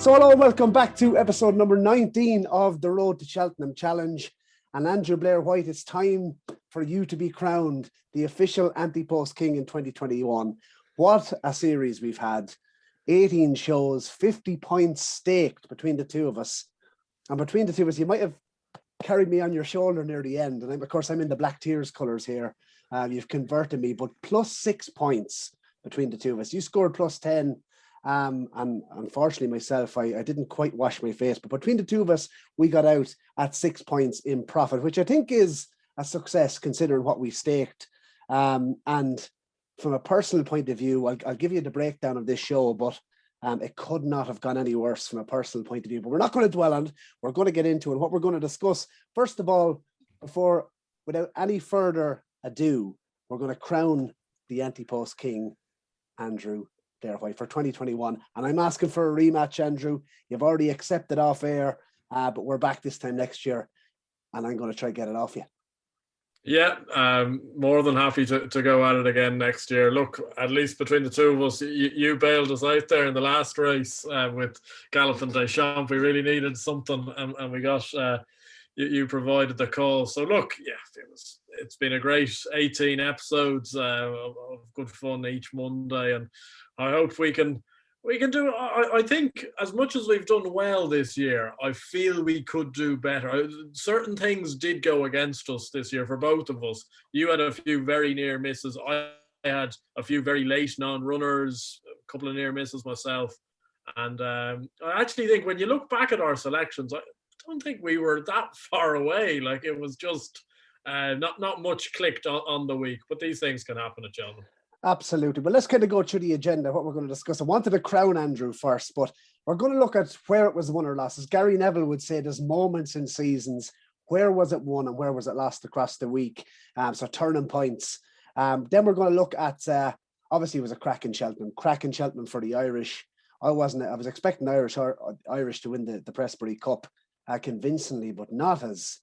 So hello and welcome back to episode number 19 of the Road to Cheltenham Challenge. And Andrew Blair-White, it's time for you to be crowned the official Ante-Post King in 2021. What a series we've had. 18 shows, 50 points staked between the two of us. And between the two of us, you might have carried me on your shoulder near the end. And of course, I'm in the Black Tears colours here. You've converted me, but plus 6 points between the two of us. You scored plus 10. And unfortunately myself, I didn't quite wash my face, but between the two of us, we got out at 6 points in profit, which I think is a success considering what we staked. And from a personal point of view, I'll give you the breakdown of this show, but it could not have gone any worse from a personal point of view. But we're not going to dwell on it. We're going to get into it. What we're going to discuss, first of all, without any further ado, we're going to crown the Ante-Post King, Andrew Blair-White, for 2021. And I'm asking for a rematch, Andrew. You've already accepted off air, but we're back this time next year, and I'm going to try to get it off you. Yeah, more than happy to go at it again next year. Look, at least between the two of us, you bailed us out there in the last race with Galloping Day Champ. We really needed something, and we got you provided the call. So look, yeah, it's been a great 18 episodes of good fun each Monday, and I hope we can do. I think as much as we've done well this year, I feel we could do better. Certain things did go against us this year for both of us. You had a few very near misses. I had a few very late non-runners, a couple of near misses myself. And I actually think when you look back at our selections, I don't think we were that far away. Like, it was just not much clicked on the week. But these things can happen at Cheltenham. Absolutely. But let's kind of go through the agenda, what we're going to discuss. I wanted to crown Andrew first, but we're going to look at where it was won or lost. As Gary Neville would say, there's moments in seasons. Where was it won and where was it lost across the week? So turning points. Then we're going to look at, obviously it was a cracking Cheltenham for the Irish. I was expecting Irish to win the Pressbury Cup convincingly, but not as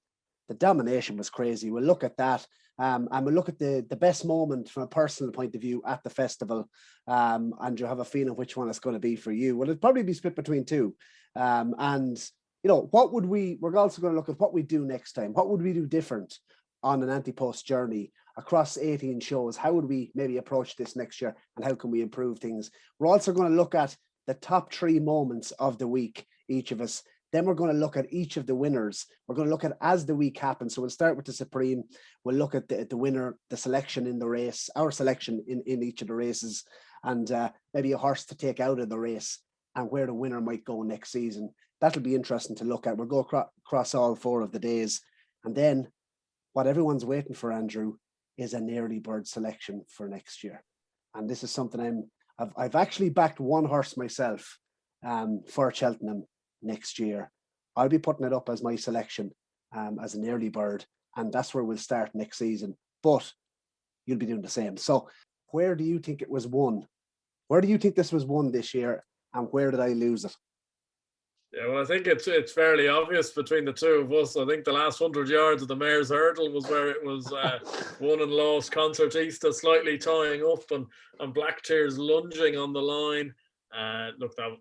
the domination was crazy. We'll look at that. And we'll look at the best moment from a personal point of view at the festival. And you have a feeling which one it's going to be for you. Well, it'll probably be split between two. And, you know, we're also going to look at what we do next time. What would we do different on an Ante-Post journey across 18 shows? How would we maybe approach this next year? And how can we improve things? We're also going to look at the top 3 moments of the week, each of us. Then we're going to look at each of the winners. We're going to look at as the week happens. So we'll start with the Supreme. We'll look at the winner, the selection in the race, our selection in each of the races, and maybe a horse to take out of the race and where the winner might go next season. That'll be interesting to look at. We'll go across all 4 of the days. And then what everyone's waiting for, Andrew, is an early bird selection for next year. And this is something I've actually backed one horse myself for Cheltenham next year. I'll be putting it up as my selection as an early bird, and that's where we'll start next season. But you'll be doing the same. So where do you think it was won? Where do you think this was won this year, and where did I lose it? Yeah, well, I think it's fairly obvious between the two of us. I think the last 100 yards of the Mare's Hurdle was where it was won and lost. Concertista slightly tying up and Black Tears lunging on the line. Look, that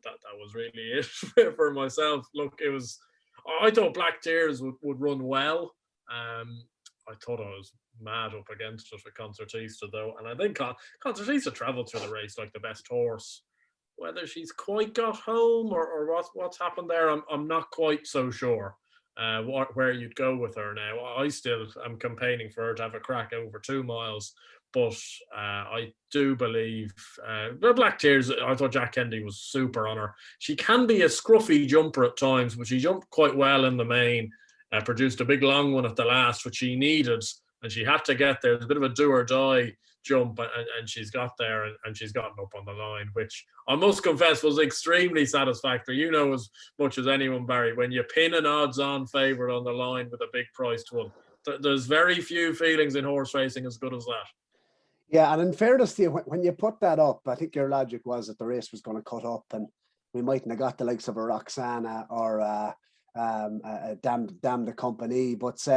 was really it for myself. Look, I thought Black Tears would run well. I thought I was mad up against it with Concertista, though. And I think Concertista travelled through the race like the best horse. Whether she's quite got home or what's happened there, I'm not quite so sure where you'd go with her now. I still am campaigning for her to have a crack over 2 miles. But I do believe the Black Tears, I thought Jack Kennedy was super on her. She can be a scruffy jumper at times, but she jumped quite well in the main, produced a big long one at the last, which she needed, and she had to get there. It's a bit of a do or die jump, and she's got there, and she's gotten up on the line, which I must confess was extremely satisfactory. You know as much as anyone, Barry, when you pin an odds-on favourite on the line with a big priced one, there's very few feelings in horse racing as good as that. Yeah, and in fairness to you, when you put that up, I think your logic was that the race was going to cut up and we mightn't have got the likes of a Roxana or Damn the Company. But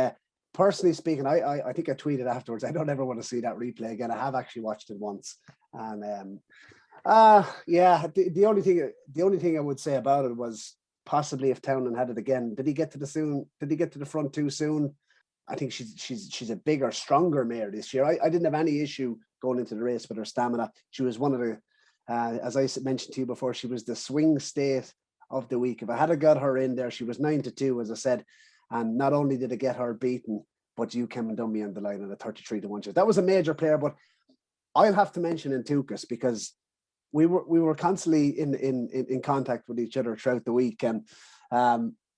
personally speaking, I think I tweeted afterwards, I don't ever want to see that replay again. I have actually watched it once. And Yeah. The only thing I would say about it was possibly if Townend had it again, did he get to the front too soon? I think she's a bigger, stronger mare this year. I didn't have any issue going into the race with her stamina. She was one of the, as I mentioned to you before, she was the swing state of the week. If I had got her in there, she was 9-2, as I said, and not only did it get her beaten, but you came and done me on the line at a 33-1 chance. That was a major player, but I'll have to mention Antucus because we were constantly in contact with each other throughout the week, and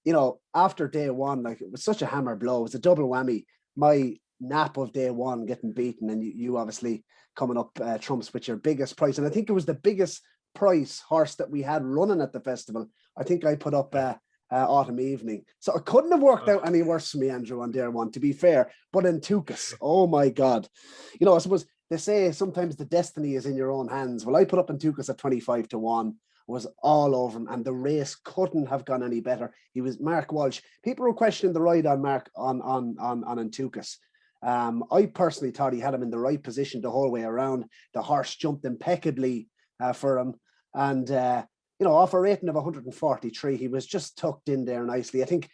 you know, after day one, like it was such a hammer blow. It was a double whammy. My nap of day one getting beaten, and you obviously coming up trumps with your biggest price. And I think it was the biggest price horse that we had running at the festival. I think I put up Autumn Evening. So it couldn't have worked out any worse for me, Andrew, on day one, to be fair. But Antucus, oh my God. You know, I suppose they say sometimes the destiny is in your own hands. Well, I put up Antucus at 25-1. Was all over him, and the race couldn't have gone any better. He was Mark Walsh. People were questioning the ride on Mark on Antucus. I personally thought he had him in the right position the whole way around. The horse jumped impeccably for him, and you know, off a rating of 143, he was just tucked in there nicely. I think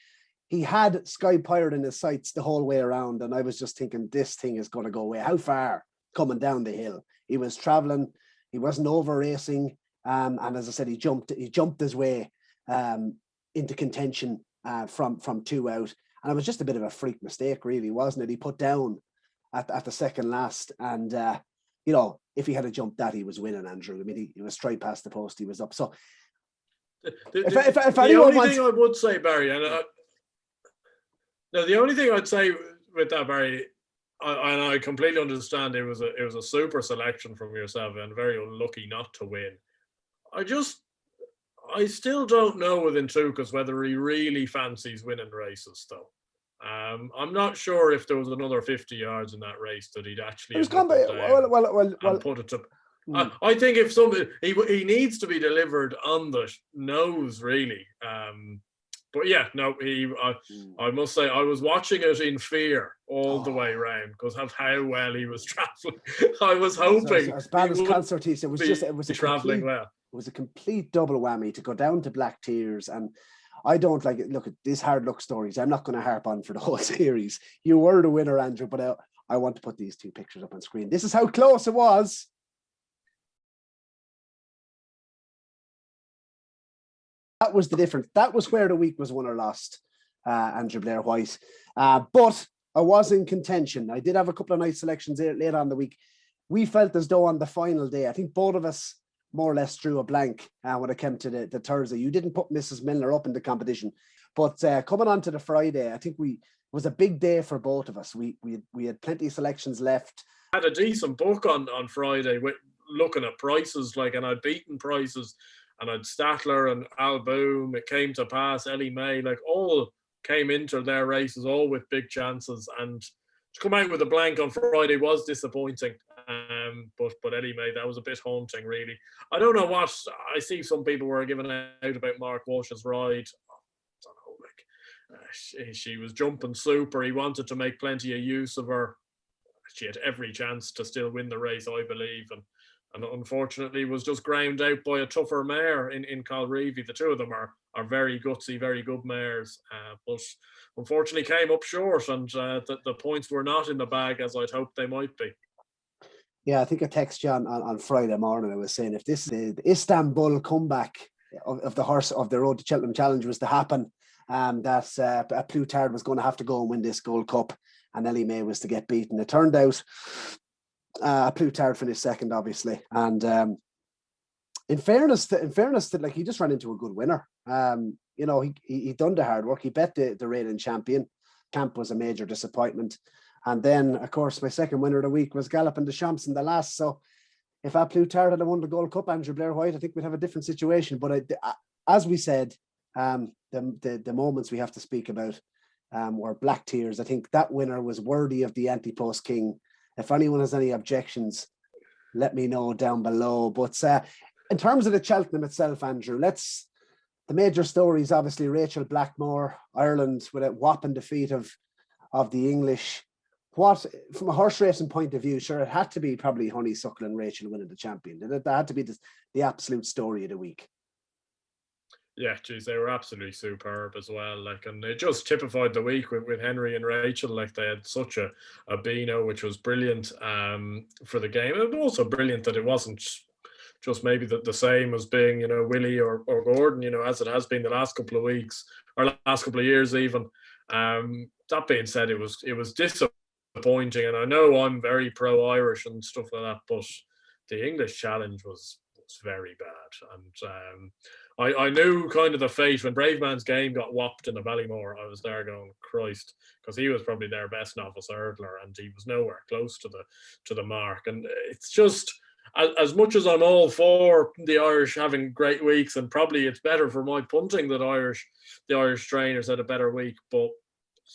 he had Sky Pirate in his sights the whole way around, and I was just thinking, this thing is going to go away. How far? Coming down the hill. He was traveling. He wasn't over racing. And as I said, he jumped his way into contention from 2 out. And it was just a bit of a freak mistake, really, wasn't it? He put down at the second last. And, you know, if he had jumped that, he was winning, Andrew. I mean, he was straight past the post. He was up. So the only thing I would say, Barry, the only thing I'd say with that, Barry, I completely understand it was a super selection from yourself and very unlucky not to win. I still don't know with Antucus whether he really fancies winning races, though. I'm not sure if there was another 50 yards in that race that he'd actually put it to. I think if somebody he needs to be delivered on the nose, really. But yeah, no, I must say I was watching it in fear all the way around because of how well he was traveling. I was hoping as bad as Concertista, it was traveling well. It was a complete double whammy to go down to Black Tears, and I don't like it. Look at these hard luck stories. I'm not going to harp on for the whole series. You were the winner, Andrew, but I want to put these two pictures up on screen. This is how close it was. That was the difference. That was where the week was won or lost, Andrew Blair-White. But I was in contention. I did have a couple of nice selections later on the week. We felt as though on the final day, I think both of us more or less drew a blank when it came to the Thursday. You didn't put Mrs. Milner up in the competition. But coming on to the Friday, I think it was a big day for both of us. We had plenty of selections left. I had a decent book on Friday with looking at prices, and I'd beaten prices. And I'd Statler and Al Boom, It Came to Pass, Ellie May, all came into their races, all with big chances. And to come out with a blank on Friday was disappointing. But Ellie May, that was a bit haunting, really. I don't know what, I see some people were giving out about Mark Walsh's ride. I don't know, she was jumping super. He wanted to make plenty of use of her. She had every chance to still win the race, I believe. And unfortunately was just ground out by a tougher mare in Colreevy. The two of them are very gutsy, very good mares, but unfortunately came up short, and the points were not in the bag as I'd hoped they might be. Yeah, I think I texted you on Friday morning. I was saying if this the Istanbul comeback of the horse of the Road to Cheltenham Challenge was to happen, that Plutard was going to have to go and win this Gold Cup, and Ellie May was to get beaten. It turned out Plutard finished second, obviously, and in fairness to he just ran into a good winner. You know, he done the hard work. He bet the reigning champion. Camp was a major disappointment, and then of course my second winner of the week was Galloping the Champs in the last. So if Plutard had won the Gold Cup, Andrew Blair-White, I think we'd have a different situation. But as we said, the moments we have to speak about were Black Tears. I think that winner was worthy of the Ante-Post King. If anyone has any objections, let me know down below. But in terms of the Cheltenham itself, Andrew, the major stories, obviously, Rachel Blackmore, Ireland with a whopping defeat of the English. what, from a horse racing point of view, sure, it had to be probably Honeysuckle and Rachel winning the champion. Did it? That had to be the absolute story of the week. Yeah, geez, they were absolutely superb as well. Like, and it just typified the week with Henry and Rachel. Like, they had such a beano, which was brilliant for the game. And also brilliant that it wasn't just maybe the same as being, you know, Willie or Gordon, you know, as it has been the last couple of weeks or last couple of years even. That being said, it was disappointing, and I know I'm very pro-Irish and stuff like that, but the English challenge was very bad. And I knew kind of the fate when Braveman's game got whopped in the Ballymore. I was there going, Christ, because he was probably their best novice hurdler, and he was nowhere close to the mark. And it's just, as much as I'm all for the Irish having great weeks, and probably it's better for my punting that the Irish trainers had a better week, but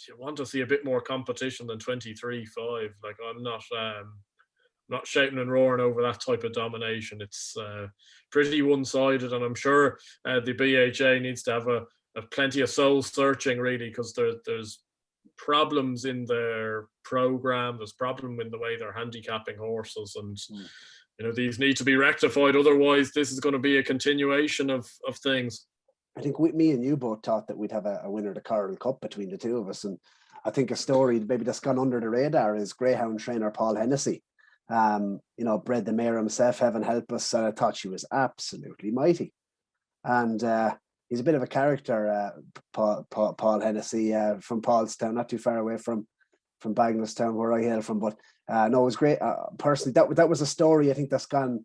you want to see a bit more competition than 23-5. Like, I'm not shouting and roaring over that type of domination. It's pretty one-sided, and I'm sure the BHA needs to have plenty of soul searching, really, because there's problems in their program. There's problem in the way they're handicapping horses, and you know, these need to be rectified. Otherwise, this is going to be a continuation of things. I think me and you both thought that we'd have a winner of the Coral Cup between the two of us, and I think a story maybe that's gone under the radar is greyhound trainer Paul Hennessy. You know, bred the mare himself, heaven help us, and I thought she was absolutely mighty. And he's a bit of a character, Paul Hennessy, from Paulstown, not too far away from Bagnallstown, where I hail from. But no, it was great. Personally, that was a story I think that's gone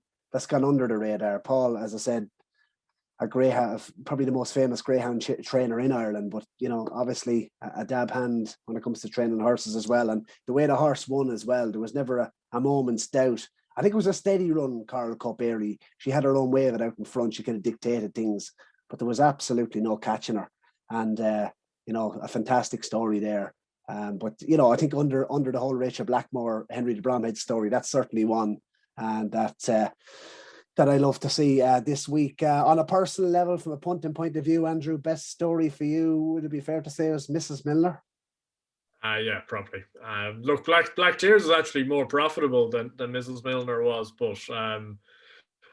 under the radar. Paul, as I said, a greyhound, probably the most famous greyhound trainer in Ireland, but you know, obviously a dab hand when it comes to training horses as well. And the way the horse won as well, there was never a moment's doubt. I think it was a steady run, Coral Cup early. She had her own way of it out in front. She kind of dictated things, but there was absolutely no catching her. And you know, a fantastic story there. But you know, I think under the whole Rachel Blackmore, Henry de Bromhead story, that's certainly one, and that I love to see this week. On a personal level, from a punting point of view, Andrew, best story for you, would it be fair to say, was Mrs. Milner? Yeah, probably. Look, Black Tears is actually more profitable than Mrs. Milner was, but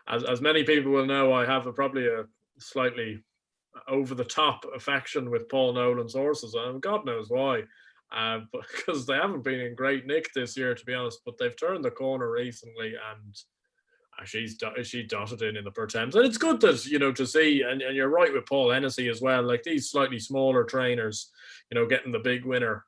as many people will know, I have probably a slightly over-the-top affection with Paul Nolan's horses, and God knows why. Because they haven't been in great nick this year, to be honest, but they've turned the corner recently, and she dotted in the Pertemps. And it's good that, you know, to see, and you're right with Paul Hennessy as well, like these slightly smaller trainers, you know, getting the big winner.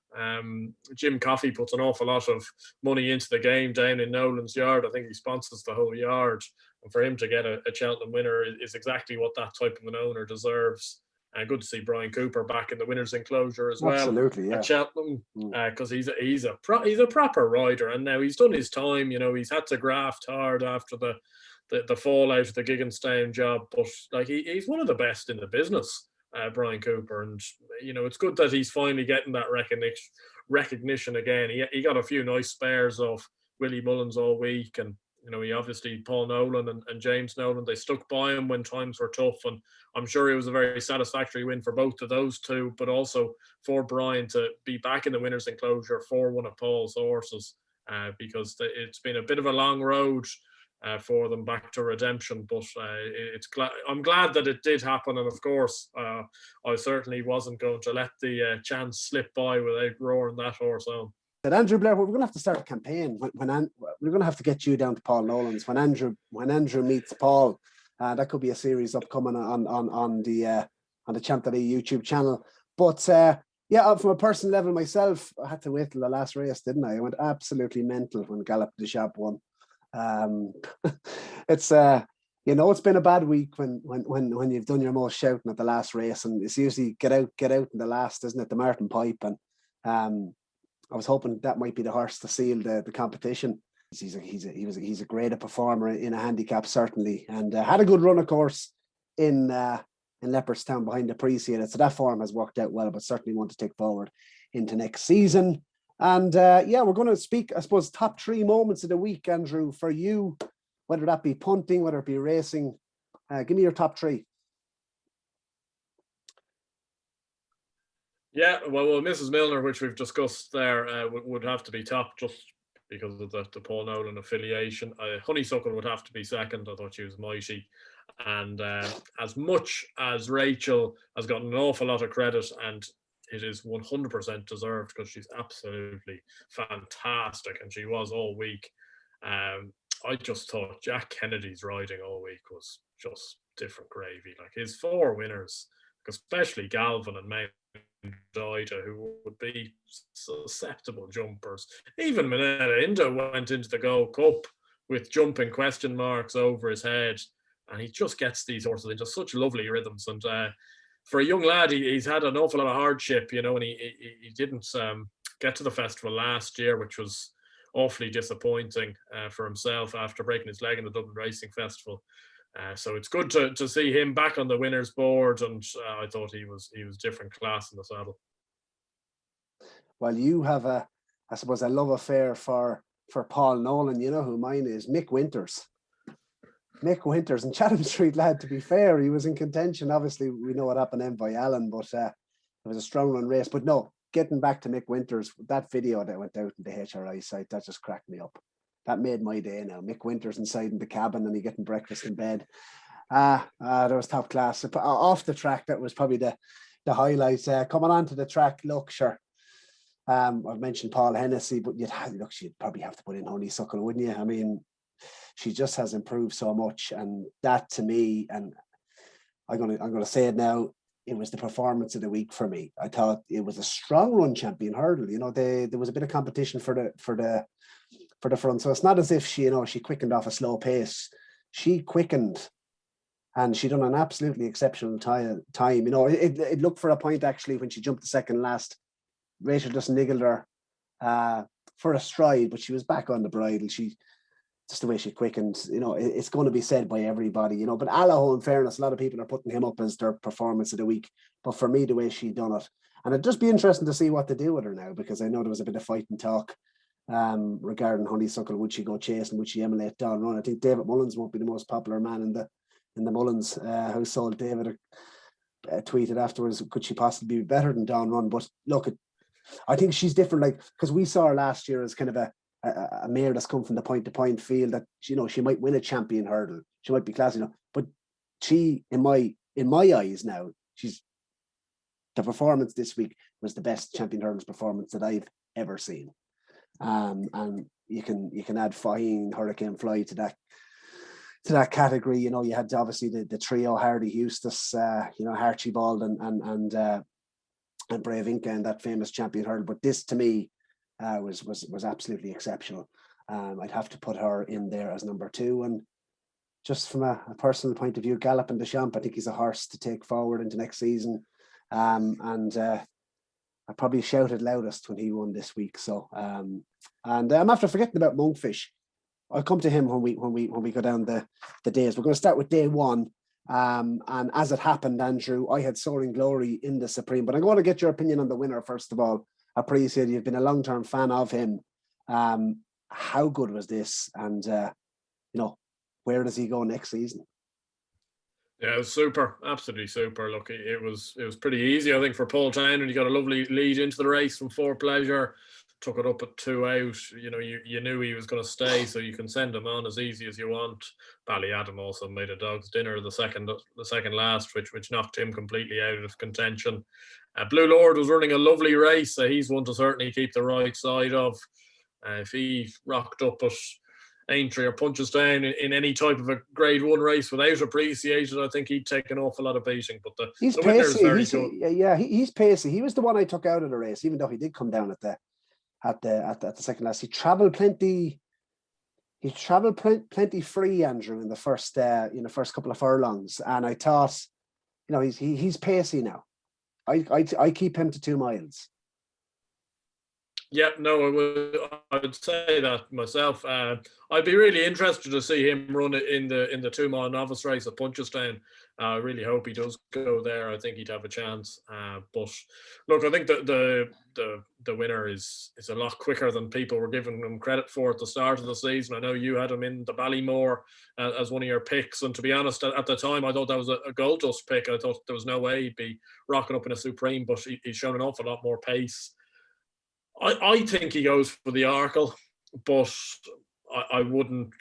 Jim Coffey puts an awful lot of money into the game down in Nolan's yard. I think he sponsors the whole yard. And for him to get a Cheltenham winner is exactly what that type of an owner deserves. Good to see Brian Cooper back in the winner's enclosure as well. Absolutely, yeah. At Cheltenham, because he's a proper rider, and now he's done his time. You know, he's had to graft hard after the fallout of the Gigginstown job, but like he's one of the best in the business, Brian Cooper, and you know, it's good that he's finally getting that recognition again. He got a few nice spares of Willie Mullins all week, and you know, he obviously, Paul Nolan and James Nolan, they stuck by him when times were tough, and I'm sure it was a very satisfactory win for both of those two, but also for Brian to be back in the winner's enclosure for one of Paul's horses, because it's been a bit of a long road for them back to redemption, but I'm glad that it did happen, and of course, I certainly wasn't going to let the chance slip by without roaring that horse on. Andrew Blair, we're going to have to start a campaign. We're going to have to get you down to Paul Nolan's when Andrew meets Paul. That could be a series upcoming on the Champ.ie YouTube channel. But yeah, from a personal level myself, I had to wait till the last race, didn't I? I went absolutely mental when Galop de Chap won. It's you know, it's been a bad week when you've done your most shouting at the last race, and it's usually get out in the last, isn't it? The Martin Pipe, and I was hoping that might be the horse to seal the competition. He's a great performer in a handicap, certainly, and had a good run, of course, in Leopardstown behind Appreciated. So that form has worked out well, but certainly want to take forward into next season. And yeah, we're going to speak, I suppose, top 3 moments of the week, Andrew, for you, whether that be punting, whether it be racing. Give me your top 3. Yeah, well, Mrs. Milner, which we've discussed there, would have to be top just because of the Paul Nolan affiliation. Honeysuckle would have to be second. I thought she was mighty. And as much as Rachel has gotten an awful lot of credit, and it is 100% deserved because she's absolutely fantastic, and she was all week. I just thought Jack Kennedy's riding all week was just different gravy. Like his 4 winners, especially Galvin and May Dida, who would be susceptible jumpers. Even Minetta Indo went into the Gold Cup with jumping question marks over his head, and he just gets these horses into such lovely rhythms. And for a young lad, he's had an awful lot of hardship, you know, and he didn't get to the festival last year, which was awfully disappointing for himself after breaking his leg in the Dublin Racing Festival. So it's good to see him back on the winners board, and I thought he was different class in the saddle. Well, you have I suppose, a love affair for Paul Nolan. You know who mine is? Mick Winters. Mick Winters, and Chatham Street lad. To be fair, he was in contention. Obviously, we know what happened in by Allen, but it was a strong run race. But no, getting back to Mick Winters, that video that went out in the HRI site, that just cracked me up. That made my day now. Mick Winters inside in the cabin and he getting breakfast in bed. That was top class. Off the track, that was probably the highlights. Coming onto the track, look, sure. I've mentioned Paul Hennessy, but she'd probably have to put in Honeysuckle, wouldn't you? I mean, she just has improved so much, and that to me, and I'm gonna say it now, it was the performance of the week for me. I thought it was a strong run champion hurdle. You know, there was a bit of competition for the front, so it's not as if she quickened off a slow pace. She quickened, and she done an absolutely exceptional time. You know, it looked for a point actually when she jumped the second last. Rachel just niggled her for a stride, but she was back on the bridle. Just the way she quickened, you know, it's going to be said by everybody, you know. But Allaho, in fairness, a lot of people are putting him up as their performance of the week. But for me, the way she done it, and it'd just be interesting to see what they do with her now, because I know there was a bit of fight and talk regarding Honeysuckle. Would she go chase and would she emulate Don Run? I think David Mullins won't be the most popular man in the Mullins household. David tweeted afterwards, could she possibly be better than Don Run? But look, I think she's different, like, because we saw her last year as kind of a mare that's come from the point-to-point field that, you know, she might win a champion hurdle. She might be classy, you know, but she, in my eyes now, the performance this week was the best champion hurdles performance that I've ever seen. And you can add Faheen, Hurricane Fly to that category. You know, you had obviously the trio, Hardy, Eustace, you know, Archibald and Brave Inca and that famous champion hurdle. But this to me was absolutely exceptional. I'd have to put her in there as number 2. And just from a personal point of view, Galloping the Champ, I think he's a horse to take forward into next season. I probably shouted loudest when he won this week. So and I'm after forgetting about Monkfish. I'll come to him when we go down the days. We're going to start with day 1. And as it happened, Andrew, I had Soaring Glory in the Supreme, but I'm going to get your opinion on the winner first of all. I appreciate you've been a long-term fan of him. How good was this? And you know, where does he go next season? Yeah, it was super, absolutely super. Look, it was pretty easy, I think, for Paul Town, and he got a lovely lead into the race from 4 Pleasure. Took it up at 2 out. You know, you knew he was going to stay, so you can send him on as easy as you want. Ballyadam also made a dog's dinner the second last, which knocked him completely out of contention. Blue Lord was running a lovely race. He's one to certainly keep the right side of. If he rocked up at Aintree or Punchestown in any type of a Grade 1 race without appreciation, I think he'd take an awful lot of beating. But the winner is very good. Yeah, he's pacey. He was the one I took out of the race, even though he did come down at the second last. He travelled plenty free, Andrew, in the first couple of furlongs, and I thought, you know, he's pacey now. I keep him to 2 miles. Yeah, no, I would say that myself. I'd be really interested to see him run it in the 2 mile novice race at Punchestown. I really hope he does go there. I think he'd have a chance. But look, I think the winner is a lot quicker than people were giving him credit for at the start of the season. I know you had him in the Ballymore as one of your picks, and to be honest, at the time I thought that was a gold dust pick. I thought there was no way he'd be rocking up in a Supreme, but he's shown an awful lot more pace. I think he goes for the Arkle, but I wouldn't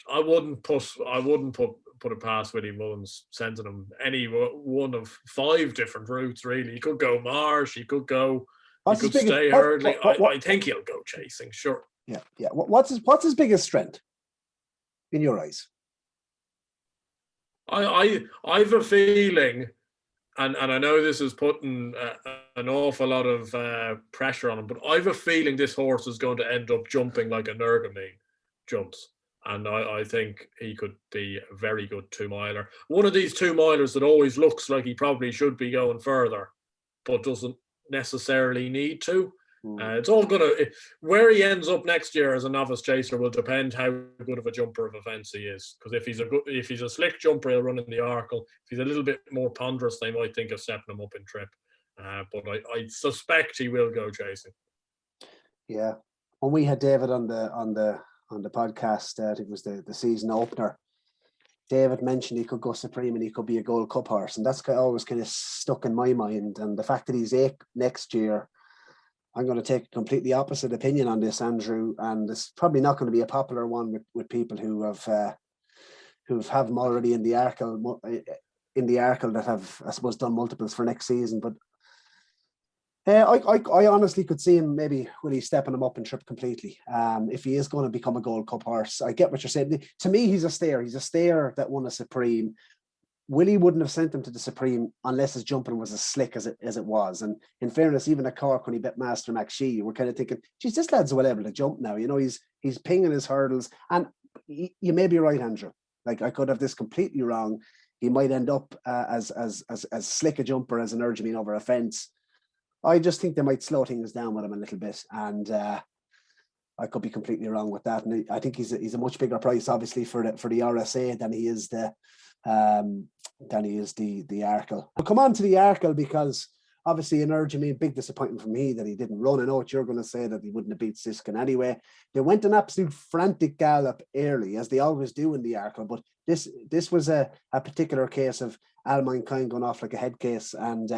put it past Willie Mullins sending him any one of 5 different routes. Really, he could go Marsh, he could stay hurdling. I think he'll go chasing. Sure. Yeah. What's his biggest strength in your eyes? I've a feeling, and I know this is putting an awful lot of pressure on him, but I've a feeling this horse is going to end up jumping like a Nergamine jumps. And I think he could be a very good 2-miler. One of these 2-milers that always looks like he probably should be going further, but doesn't necessarily need to. It's all where he ends up next year as a novice chaser will depend how good of a jumper of a fence he is. Because if he's a slick jumper, he'll run in the Arkle. If he's a little bit more ponderous, they might think of stepping him up in trip. But I suspect he will go chasing. Yeah, when we had David on the podcast, I think it was the season opener, David mentioned he could go Supreme and he could be a Gold Cup horse, and that's always kind of stuck in my mind. And the fact that he's 8 next year, I'm going to take a completely opposite opinion on this, Andrew, and it's probably not going to be a popular one with people who have him already in the Arkle that have, I suppose, done multiples for next season. But I honestly could see him maybe Willie stepping him up in trip completely. If he is going to become a Gold Cup horse, I get what you're saying. To me, he's a stayer. He's a stayer that won a Supreme. Willie wouldn't have sent him to the Supreme unless his jumping was as slick as it was. And in fairness, even at Cork when he bet Master McShee, we're kind of thinking, geez, this lad's well able to jump now. You know, he's pinging his hurdles. And you may be right, Andrew. Like, I could have this completely wrong. He might end up as slick a jumper as an Urgemine over a fence. I just think they might slow things down with him a little bit, and I could be completely wrong with that. And I think he's a much bigger price, obviously, for the RSA than he is the Arkle. We'll come on to the Arkle because obviously in Urgemine, big disappointment for me that he didn't run. I know what you're going to say, that he wouldn't have beat Siskin anyway. They went an absolute frantic gallop early, as they always do in the Arkle, but this was a particular case of Almine Kind going off like a head case, and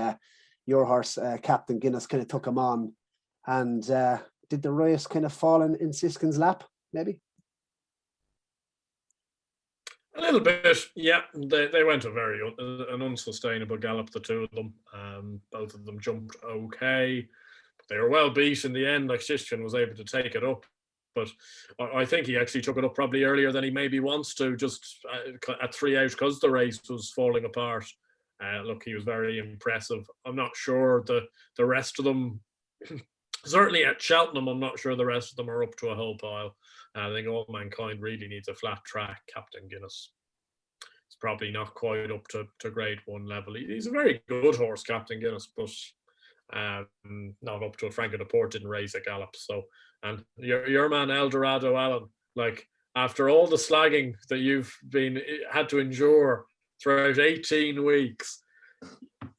your horse, Captain Guinness, kind of took him on. And did the race kind of fall in Siskin's lap, maybe? A little bit, yeah. They went an unsustainable gallop, the two of them. Both of them jumped okay. But they were well beat in the end. Like, Siskin was able to take it up. But I think he actually took it up probably earlier than he maybe wants to, just at 3 out, because the race was falling apart. Look, he was very impressive. I'm not sure the rest of them, certainly at Cheltenham, I'm not sure the rest of them are up to a whole pile. I think All Mankind really needs a flat track. Captain Guinness, it's probably not quite up to grade 1 level. He's a very good horse, Captain Guinness, but not up to it. Franco de Port didn't raise a gallop. So, and your man Eldorado Allen, like, after all the slagging that you've had to endure throughout 18 weeks,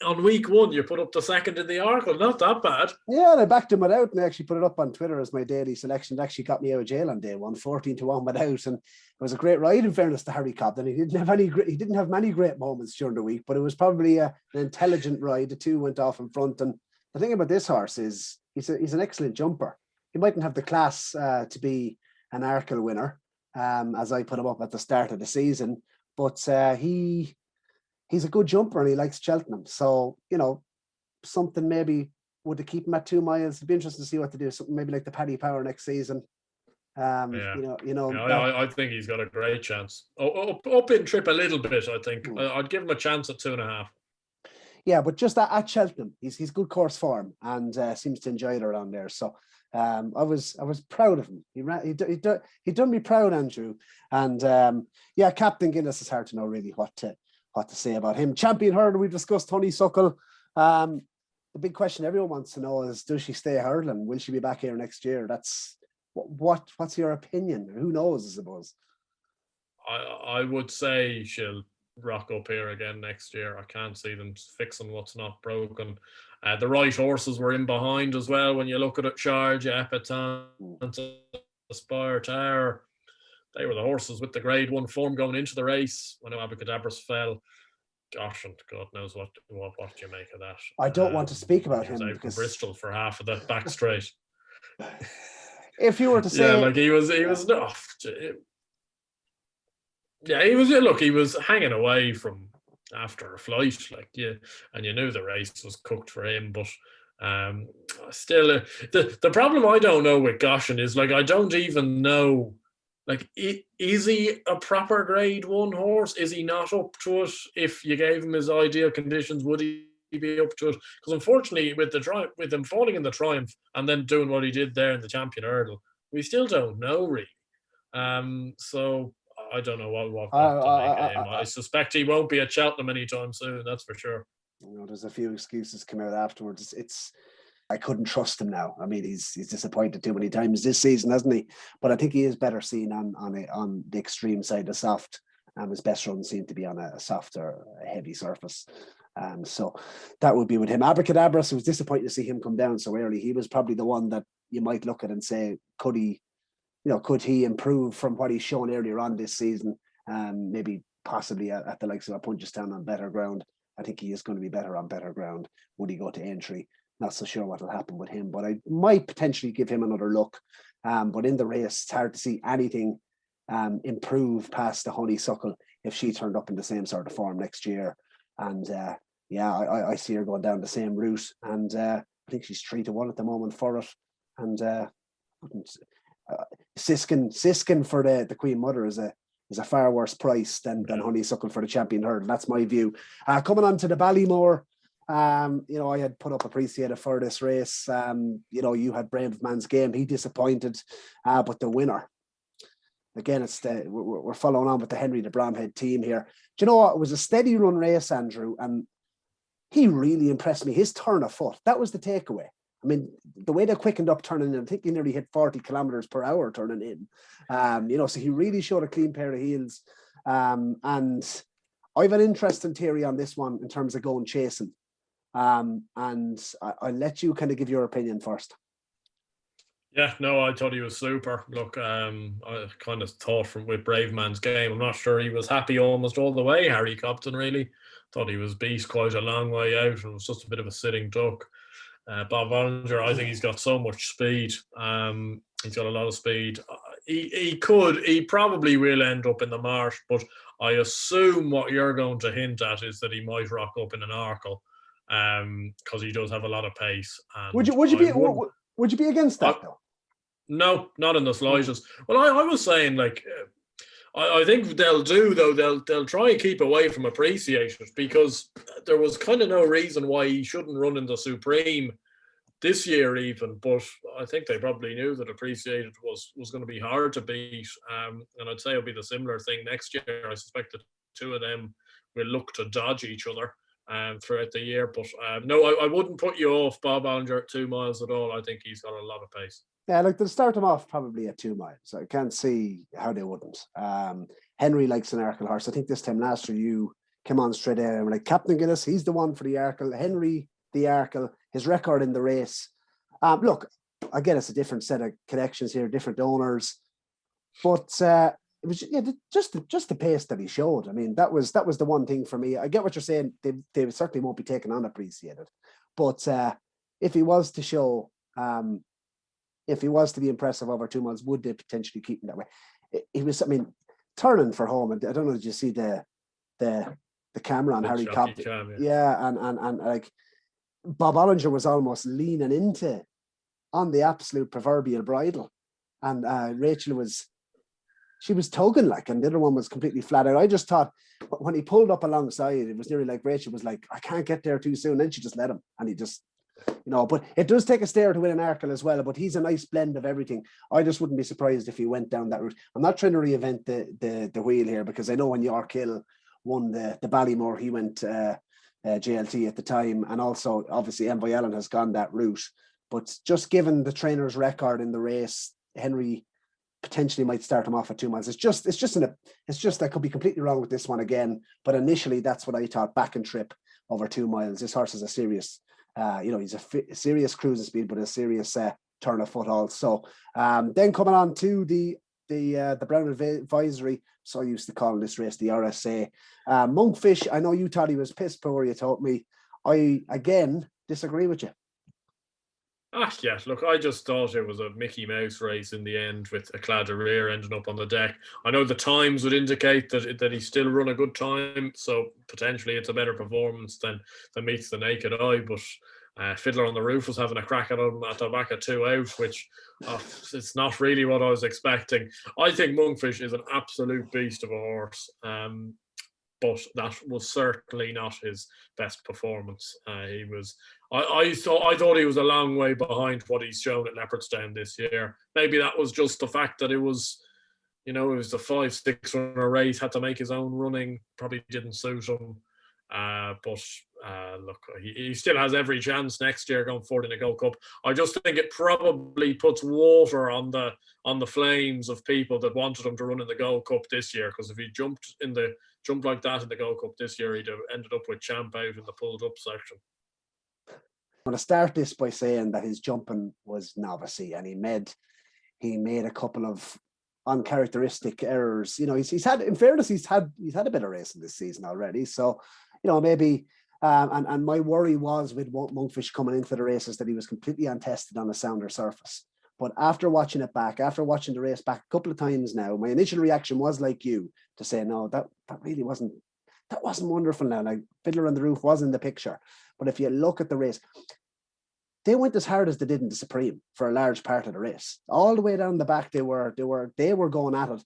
on week 1 you put up the second in the Arkle. Not that bad. Yeah, and I backed him without, and I actually put it up on Twitter as my daily selection. It actually got me out of jail on day 1, 14-1 without, and it was a great ride, in fairness to Harry Cobden. He didn't have many great moments during the week, but it was probably an intelligent ride. The 2 went off in front, and the thing about this horse is he's an excellent jumper. He mightn't have the class to be an Arkle winner, as I put him up at the start of the season, but he's a good jumper and he likes Cheltenham. So, you know, something maybe would to keep him at 2 miles. It'd be interesting to see what to do. Something maybe like the Paddy Power next season. I think he's got a great chance. Up in trip a little bit, I think. I'd give him a chance at 2.5. Yeah, but just at Cheltenham, he's good course form and seems to enjoy it around there. So I was proud of him. He done me proud, Andrew. And Captain Guinness, is hard to know really what to say about him. Champion hurdle, we discussed Honeysuckle. The big question everyone wants to know is, does she stay hurdling? Will she be back here next year? That's what's your opinion? Who knows, I suppose. I would say she'll rock up here again next year. I can't see them fixing what's not broken. The right horses were in behind as well. When you look at it, Charge, Epitan, Aspire Tower, they were the horses with the Grade 1 form going into the race. When Abacadabras fell, gosh, and God knows what do you make of that. I don't want to speak about him out because from Bristol for half of that back straight. If you were to say, yeah, like he was not. Yeah, he was. Look, he was hanging away from after a flight, like, yeah, and you knew the race was cooked for him. But still, the problem I don't know with Goshen is, like, I don't even know, like, is he a proper Grade 1 horse? Is he not up to it? If you gave him his ideal conditions, would he be up to it? Because unfortunately, with him falling in the Triumph and then doing what he did there in the Champion Hurdle, we still don't know really. So I don't know what to make of him. I suspect he won't be at Cheltenham anytime soon. That's for sure. There's a few excuses come out afterwards. I couldn't trust him now. I mean, he's disappointed too many times this season, hasn't he? But I think he is better seen on the extreme side of soft. His best runs seem to be on a softer, heavy surface. So that would be with him. Abracadabras, it was disappointing to see him come down so early. He was probably the one that you might look at and say, could he improve from what he's shown earlier on this season? Maybe possibly at the likes of a Punchestown on better ground. I think he is going to be better on better ground. Would he go to entry? Not so sure what will happen with him, but I might potentially give him another look. But in the race, it's hard to see anything improve past the Honeysuckle if she turned up in the same sort of form next year. And I see her going down the same route. And I think she's 3-1 at the moment for it. And Siskin for the Queen Mother is a far worse price than Honeysuckle for the Champion Hurdle. That's my view. Coming on to the Ballymore, I had put up Appreciated for this race. You had Brave Man's Game. He disappointed, but the winner. Again, we're following on with the Henry de Bromhead team here. Do you know what? It was a steady run race, Andrew, and he really impressed me. His turn of foot, that was the takeaway. I mean, the way they quickened up turning in, I think he nearly hit 40 kilometers per hour turning in. So he really showed a clean pair of heels. And I have an interesting theory on this one in terms of going chasing. And I'll let you kind of give your opinion first. Yeah, no, I thought he was super. Look, I kind of thought with Brave Man's Game, I'm not sure he was happy almost all the way, Harry Cobden, really. Thought he was beat quite a long way out and was just a bit of a sitting duck. Bob Bollinger, I think he's got so much speed. He's got a lot of speed. He probably will end up in the Marsh, but I assume what you're going to hint at is that he might rock up in an Arkle, because he does have a lot of pace. And would you be against that though? No, not in the slightest. Well, I was saying, like, I think they'll do, though. They'll try and keep away from Appreciated, because there was kind of no reason why he shouldn't run in the Supreme this year even. But I think they probably knew that Appreciated was going to be hard to beat. And I'd say it'll be the similar thing next year. I suspect the two of them will look to dodge each other throughout the year. But no, I wouldn't put you off Bob Bollinger at 2 miles at all. I think he's got a lot of pace. Yeah, like they'll start him off probably at 2 miles. So I can't see how they wouldn't. Henry likes an Arkle horse. I think this time last year you came on straight there and were like, Captain Guinness, he's the one for the Arkle. Henry, the Arkle, his record in the race. Look, again, it's a different set of connections here, different owners. But it was just the pace that he showed. I mean, that was the one thing for me. I get what you're saying. They certainly won't be taken on Appreciated. But if he was to show... if he was to be impressive over 2 months, would they potentially keep him that way? He was, I mean, turning for home. I don't know, did you see the camera on Harry Cobden? Yeah, and like Bob Bollinger was almost leaning into on the absolute proverbial bridle, and Rachel was tugging like, and the other one was completely flat out. I just thought when he pulled up alongside, it was nearly like Rachel was like, I can't get there too soon. Then she just let him, and he just. But it does take a stare to win an Arkle as well, but he's a nice blend of everything. I just wouldn't be surprised if he went down that route. I'm not trying to reinvent the wheel here, because I know when York Hill won the Ballymore, he went JLT at the time, and also obviously Envoy Allen has gone that route. But just given the trainer's record in the race, Henry potentially might start him off at 2 miles. It's just I could be completely wrong with this one again, but initially that's what I thought. Back and trip over 2 miles. This horse is a serious, he's a serious cruising speed, but a serious turn of foot also. Then coming on to the Brown Advisory, so I used to call this race the RSA. Monkfish, I know you thought he was piss poor, you told me. I again disagree with you. Yeah, look, I just thought it was a Mickey Mouse race in the end, with a Clad Rear ending up on the deck. I know the times would indicate that he still run a good time, so potentially it's a better performance than meets the naked eye, but Fiddler on the Roof was having a crack at him at the back of 2 out, which it's not really what I was expecting. I think Monkfish is an absolute beast of a horse, but that was certainly not his best performance. I thought he was a long way behind what he's shown at Leopardstown this year. Maybe that was just the fact that it was the 5-6 runner race, had to make his own running, probably didn't suit him. But look, he still has every chance next year going forward in the Gold Cup. I just think it probably puts water on the flames of people that wanted him to run in the Gold Cup this year, because if he jumped like that in the Gold Cup this year, he'd have ended up with Champ out in the pulled up section. I'm going to start this by saying that his jumping was novice-y, and he made a couple of uncharacteristic errors. He's had, in fairness, he's had a bit of racing this season already. So, maybe, and my worry was with Monkfish coming into the races that he was completely untested on a sounder surface. But after watching the race back a couple of times now, my initial reaction was like you, to say, no, that really wasn't wonderful now. Like, Fiddler on the Roof was in the picture. But if you look at the race, they went as hard as they did in the Supreme for a large part of the race. All the way down the back, they were going at it.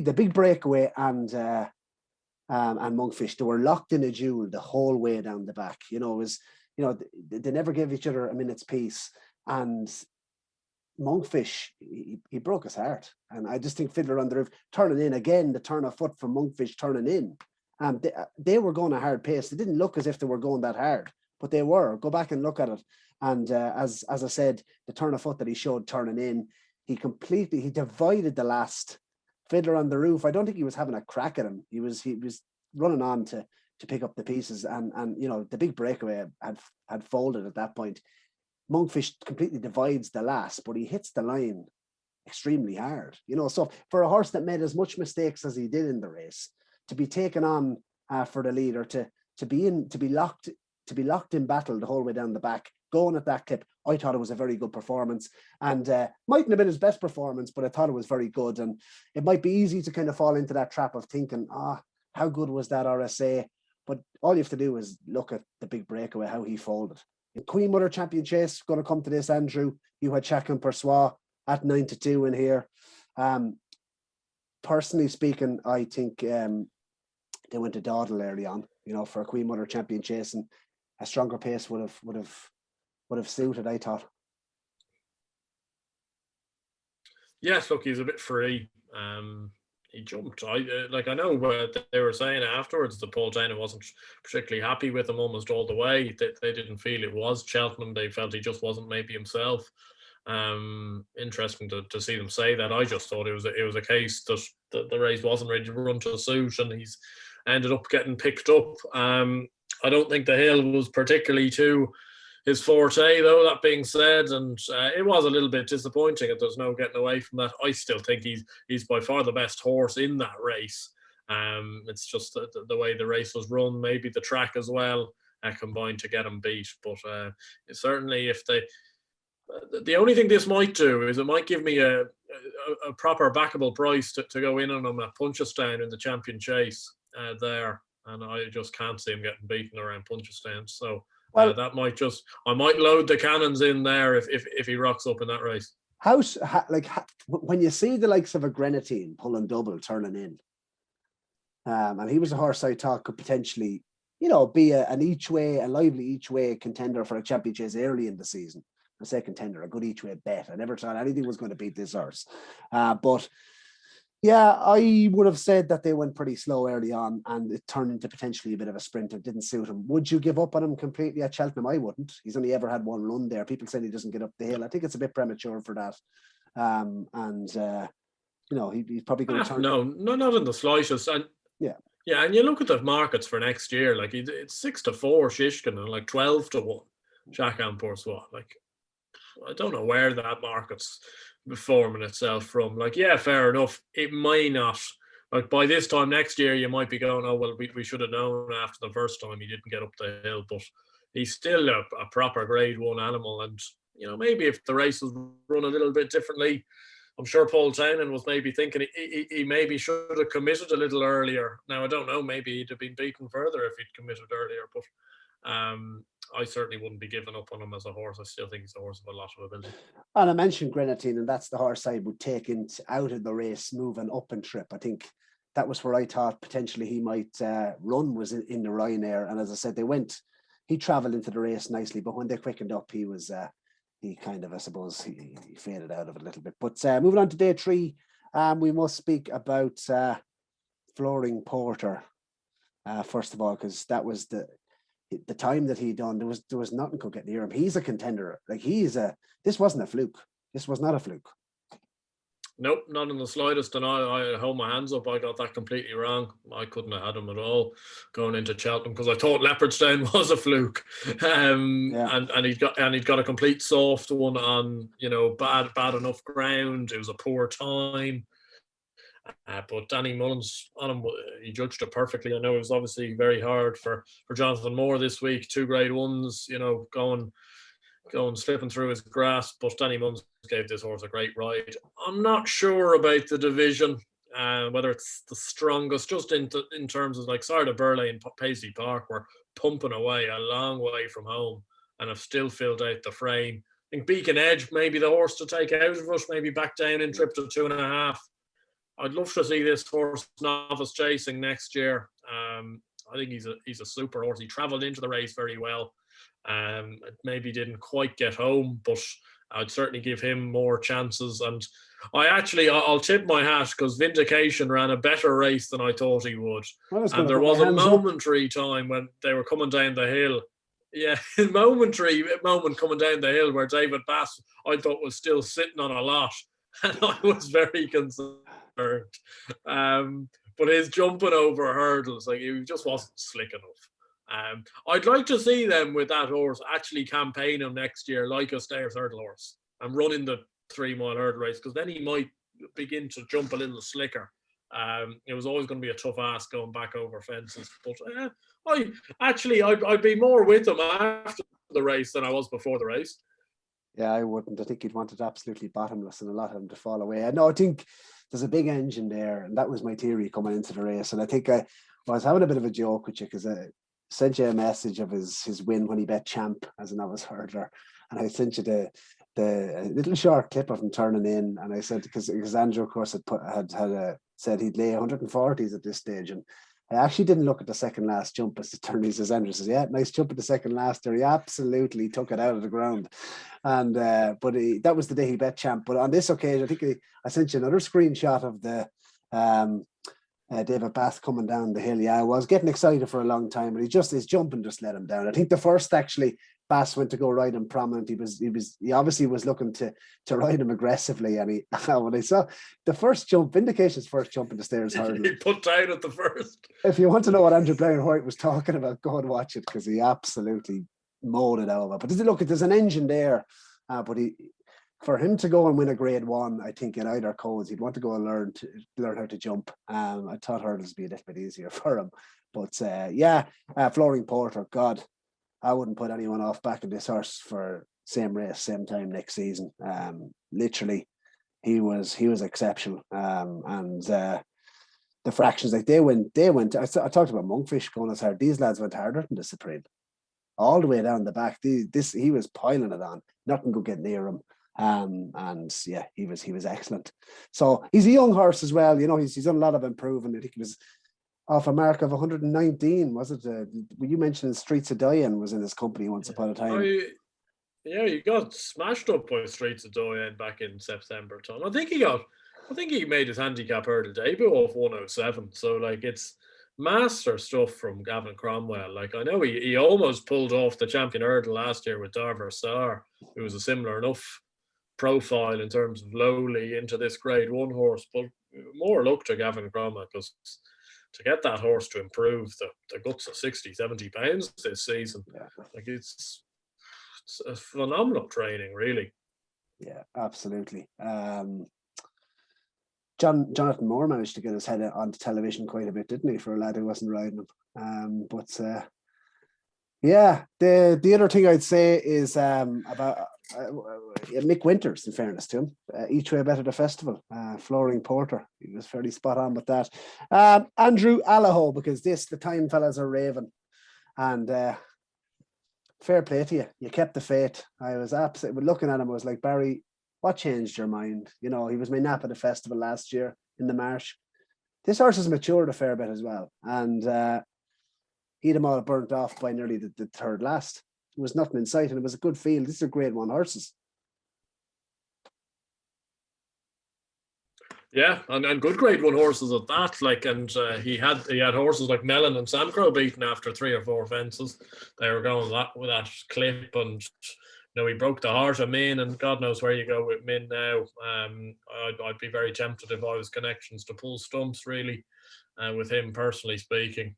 The big breakaway and Monkfish, they were locked in a duel the whole way down the back. They never gave each other a minute's peace. And Monkfish, he broke his heart. And I just think Fiddler on the Roof turning in again, the turn of foot from Monkfish turning in. They were going a hard pace. They didn't look as if they were going that hard, but they were. Go back and look at it. And as I said, the turn of foot that he showed turning in, he divided the last. Fiddler on the Roof, I don't think he was having a crack at him. He was running on to pick up the pieces, and the big breakaway had folded at that point. Monkfish completely divides the last, but he hits the line extremely hard. So for a horse that made as much mistakes as he did in the race, to be taken on for the lead, or to be locked in battle the whole way down the back, going at that clip, I thought it was a very good performance, and mightn't have been his best performance, but I thought it was very good. And it might be easy to kind of fall into that trap of thinking, how good was that RSA? But all you have to do is look at the big breakaway, how he folded. In Queen Mother Champion Chase, going to come to this, Andrew, you had Chacun Persois at 9-2 in here. Personally speaking, I think they went to dawdle early on, for a Queen Mother Champion Chase, and a stronger pace would have suited, I thought. Yes, look, he's a bit free. He jumped. I know they were saying afterwards that Paul Dana wasn't particularly happy with him almost all the way. They didn't feel it was Cheltenham. They felt he just wasn't maybe himself. Interesting to see them say that. I just thought it was a case that the race wasn't ready to run to suit, and he's ended up getting picked up. I don't think the hill was particularly to his forte, though, that being said, and it was a little bit disappointing. There's no getting away from that. I still think he's by far the best horse in that race. It's just the way the race was run, maybe the track as well, combined to get him beat. But certainly, if the only thing this might do is it might give me a proper backable price to go in on him at Punchestown in the Champion Chase there, and I just can't see him getting beaten around Punchestown. So. Well, I might load the cannons in there if he rocks up in that race. When you see the likes of a Grenadine pulling double, turning in, and he was a horse I thought could potentially, be a lively each way contender for a Champion Chase early in the season. I say contender, a good each way bet. I never thought anything was going to beat this horse, but. Yeah, I would have said that they went pretty slow early on, and it turned into potentially a bit of a sprint. It didn't suit him. Would you give up on him completely at Cheltenham? I wouldn't. He's only ever had one run there. People said he doesn't get up the hill. I think it's a bit premature for that. You know, he's probably going to turn. No, not in the slightest. And yeah, and you look at the markets for next year, like it's 6-4 Shishkin and like 12-1 Jacques Poursois. Like, I don't know where that market's forming itself from. Like, yeah, fair enough. It may not. Like, by this time next year, you might be going, oh, well, we should have known after the first time he didn't get up the hill. But he's still a proper grade 1 animal. And, you know, maybe if the race was run a little bit differently, I'm sure Paul Townend was maybe thinking he maybe should have committed a little earlier. Now, I don't know, maybe he'd have been beaten further if he'd committed earlier. But I certainly wouldn't be giving up on him as a horse. I still think he's a horse of a lot of ability. And I mentioned Grenadine, and that's the horse I would take out of the race, moving up and trip. I think that was where I thought potentially he might run, was in the Ryanair. And as I said, he travelled into the race nicely, but when they quickened up, he was, he kind of, I suppose, he faded out of it a little bit. But moving on to day 3, we must speak about Flooring Porter, first of all, because that was the time that he done. There was nothing could get near him. He's a contender. Like, this wasn't a fluke. This was not a fluke. Nope, not in the slightest. And I hold my hands up. I got that completely wrong. I couldn't have had him at all going into Cheltenham, because I thought Leopardstown was a fluke. And he'd got a complete soft one on, you know, bad enough ground. It was a poor time. But Danny Mullins on him, he judged it perfectly. I know it was obviously very hard for Jonathan Moore this week. 2 grade 1s, you know, going slipping through his grasp. But Danny Mullins gave this horse a great ride. I'm not sure about the division, whether it's the strongest, just in terms of, like, Sarda Burley and Paisley Park were pumping away a long way from home and have still filled out the frame. I think Beacon Edge may be the horse to take out of us, maybe back down in trip to 2.5. I'd love to see this horse Novice chasing next year. I think he's a super horse. He travelled into the race very well. Maybe didn't quite get home, but I'd certainly give him more chances. And I'll tip my hat, because Vindication ran a better race than I thought he would. And there was a momentary time when they were coming down the hill. Yeah, momentary moment coming down the hill where David Bass, I thought, was still sitting on a lot. And I was very concerned. But his jumping over hurdles, like, he just wasn't slick enough. I'd like to see them with that horse actually campaign him next year like a Stayers hurdle horse and running the 3-mile hurdle race, because then he might begin to jump a little slicker. It was always going to be a tough ask going back over fences. But I'd be more with him after the race than I was before the race. Yeah, I wouldn't. I think he'd want it absolutely bottomless and a lot of him to fall away. No, I think there's a big engine there, and that was my theory coming into the race. And I think I was having a bit of a joke with you, because I sent you a message of his win when he bet Champ as a novice hurdler, and I sent you the little short clip of him turning in, and I said, because Andrew, of course, had said he'd lay 140s at this stage, and I actually didn't look at the second last jump as it turned. He says, Andrew says, yeah, nice jump at the second last there. He absolutely took it out of the ground. And but that was the day he bet Champ. But on this occasion, I think I sent you another screenshot of the David Bath coming down the hill. Yeah, I was getting excited for a long time, but his jumping just let him down. I think the first, actually, Bass went to go ride him prominent. He obviously was looking to ride him aggressively, and when I saw the first jump, Vindication's first jump in the Stayers hurdle, he put down at the first. If you want to know what Andrew Blair-White was talking about, go and watch it, because he absolutely mowed it over. But look, there's an engine there, but for him to go and win a grade 1, I think in either codes, he'd want to go and learn how to jump. I thought hurdles would be a little bit easier for him. But Flooring Porter, God, I wouldn't put anyone off backing this horse for same race, same time next season. Literally, he was exceptional. And the fractions, like they went. I talked about Monkfish going as hard. These lads went harder than the Supreme, all the way down the back. He was piling it on. Nothing could get near him. And yeah, he was excellent. So he's a young horse as well. You know, he's done a lot of improving. I think he was off a mark of 119, was it? You mentioned Streets of Diane was in his company once upon a time. He got smashed up by Streets of Diane back in September, Tom. I think he made his handicap hurdle debut off 107. So, like, it's master stuff from Gavin Cromwell. Like, I know he almost pulled off the champion hurdle last year with Darver Star, who was a similar enough profile in terms of lowly into this Grade 1 horse. But more luck to Gavin Cromwell, because to get that horse to improve the guts of 60, 70 pounds this season, like it's a phenomenal training, really. Yeah, absolutely. Jonathan Moore managed to get his head onto television quite a bit, didn't he, for a lad who wasn't riding him? Yeah, the other thing I'd say is about Mick Winters, in fairness to him. Each way better the festival. Flooring Porter, he was fairly spot on with that. Andrew Allaho, because the time fellas are raving. And fair play to you. You kept the faith. I was absolutely looking at him. I was like, Barry, what changed your mind? You know, he was my nap at the festival last year in the Marsh. This horse has matured a fair bit as well. And he had them all burnt off by nearly the third last. There was nothing in sight, and it was a good field. These are Grade 1 horses. Yeah, and good Grade 1 horses at that. Like, and he had horses like Mellon and Samcrow beaten after 3 or 4 fences. They were going with that clip, and he broke the heart of Min, and God knows where you go with Min now. I'd be very tempted if I was connections to pull stumps, really. With him, personally speaking,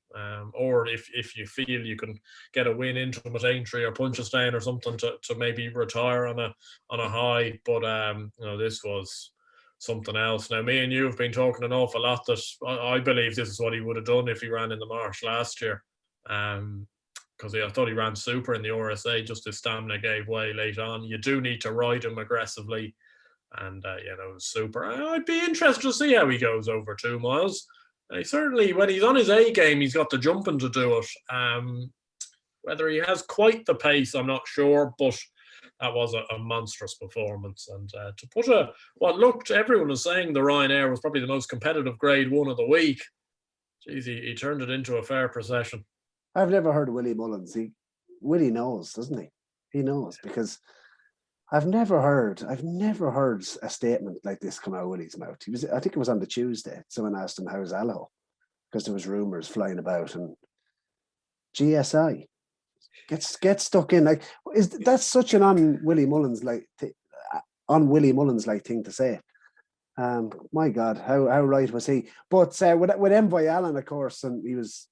or if you feel you can get a win into him at Aintree or Punchestown or something to maybe retire on a high, but this was something else. Now, me and you have been talking an awful lot that I believe this is what he would have done if he ran in the Marsh last year, because I thought he ran super in the RSA. Just his stamina gave way late on. You do need to ride him aggressively, and it was super. I'd be interested to see how he goes over 2 miles. Certainly, when he's on his A game, he's got the jumping to do it. Whether he has quite the pace, I'm not sure, but that was a monstrous performance. And to put everyone was saying the Ryanair was probably the most competitive Grade 1 of the week. Jeez, he turned it into a fair procession. I've never heard of Willie Mullins. Willie knows, doesn't he? He knows, because I've never heard a statement like this come out of Willie's mouth. I think it was on the Tuesday. Someone asked him, how's Allaho? Because there was rumours flying about, and GSI gets stuck in. Like, that's such an on Willie Mullins like thing to say. My God, how right was he? But with Envoy Allen, of course, and he was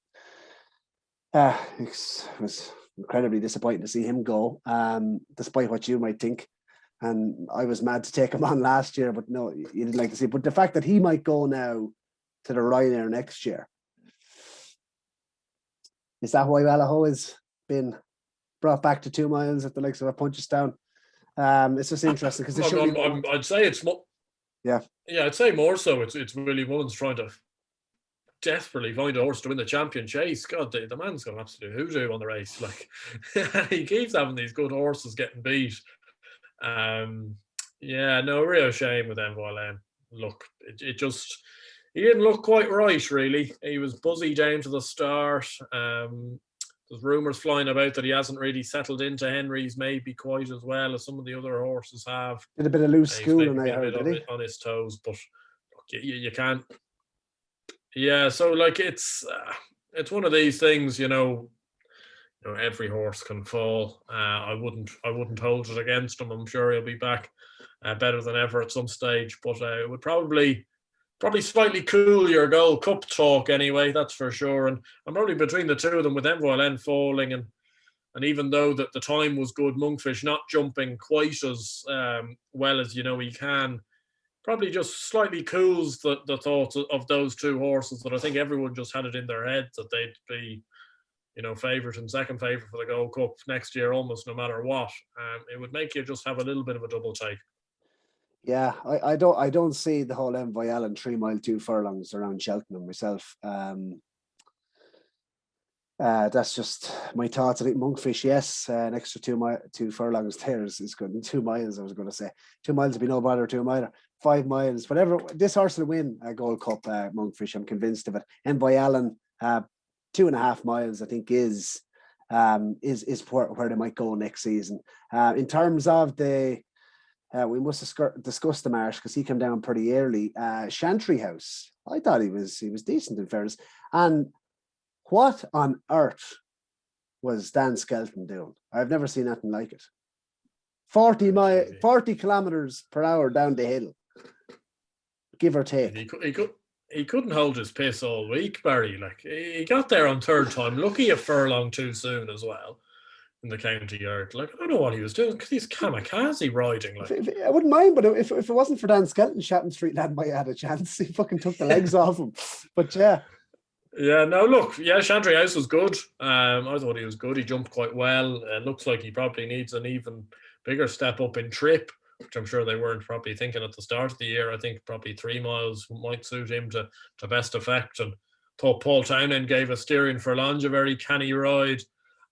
it was incredibly disappointing to see him go, despite what you might think. And I was mad to take him on last year, but no, you didn't like to see it. But the fact that he might go now to the Ryanair next year, is that why Allaho has been brought back to 2 miles at the likes of a Punchestown? It's just interesting because I'd say it's more. Yeah, I'd say more so. It's Willie Mullins trying to desperately find a horse to win the Champion Chase. God, the man's got an absolute hoodoo on the race. Like, he keeps having these good horses getting beat. Real shame with Envoy Allen. Look, he didn't look quite right, really. He was buzzy down to the start. There's rumours flying about that he hasn't really settled into Henry's maybe quite as well as some of the other horses have. Did a bit of loose schooling, I heard, did he? On his toes, but look, you can't. Yeah, so like it's one of these things, every horse can fall. I wouldn't hold it against him. I'm sure he'll be back better than ever at some stage, but it would probably slightly cool your Gold Cup talk anyway, that's for sure. And I'm probably between the two of them, with Envoy Allen falling and even though that the time was good, Monkfish not jumping quite as well as he can, probably just slightly cools the thought of those two horses that I think everyone just had it in their head that they'd be favourite and second favourite for the Gold Cup next year almost no matter what. It would make you just have a little bit of a double take. Yeah, I don't see the whole Envoy Allen 3 mile 2 furlongs around Cheltenham myself. That's just my thoughts. I think Monkfish, yes, an extra 2 furlongs there is good. And 2 miles, I was going to say 2 miles would be no bother. 2 miler, 5 miles, whatever. This horse will win a Gold Cup. Monkfish, I'm convinced of it. Envoy Allen, 2.5 miles, I think is where they might go next season. In terms of we must discuss the Marsh because he came down pretty early. Chantry House, I thought he was decent in fairness. And what on earth was Dan Skelton doing? I've never seen anything like it. 40 kilometers per hour down the hill, give or take. He couldn't hold his pace all week, Barry. Like, he got there on third time. Lucky a furlong too soon as well in the county yard. Like, I don't know what he was doing because he's kamikaze riding. Like, I wouldn't mind, but if it wasn't for Dan Skelton, Shatton Street lad might have had a chance. He fucking took the legs off him. But yeah. Yeah, no, look, yeah, Chantry House was good. I thought he was good. He jumped quite well. It looks like he probably needs an even bigger step up in trip, which I'm sure they weren't probably thinking at the start of the year. I think probably 3 miles might suit him to best effect. And thought Paul Townend gave a steering for Lange a very canny ride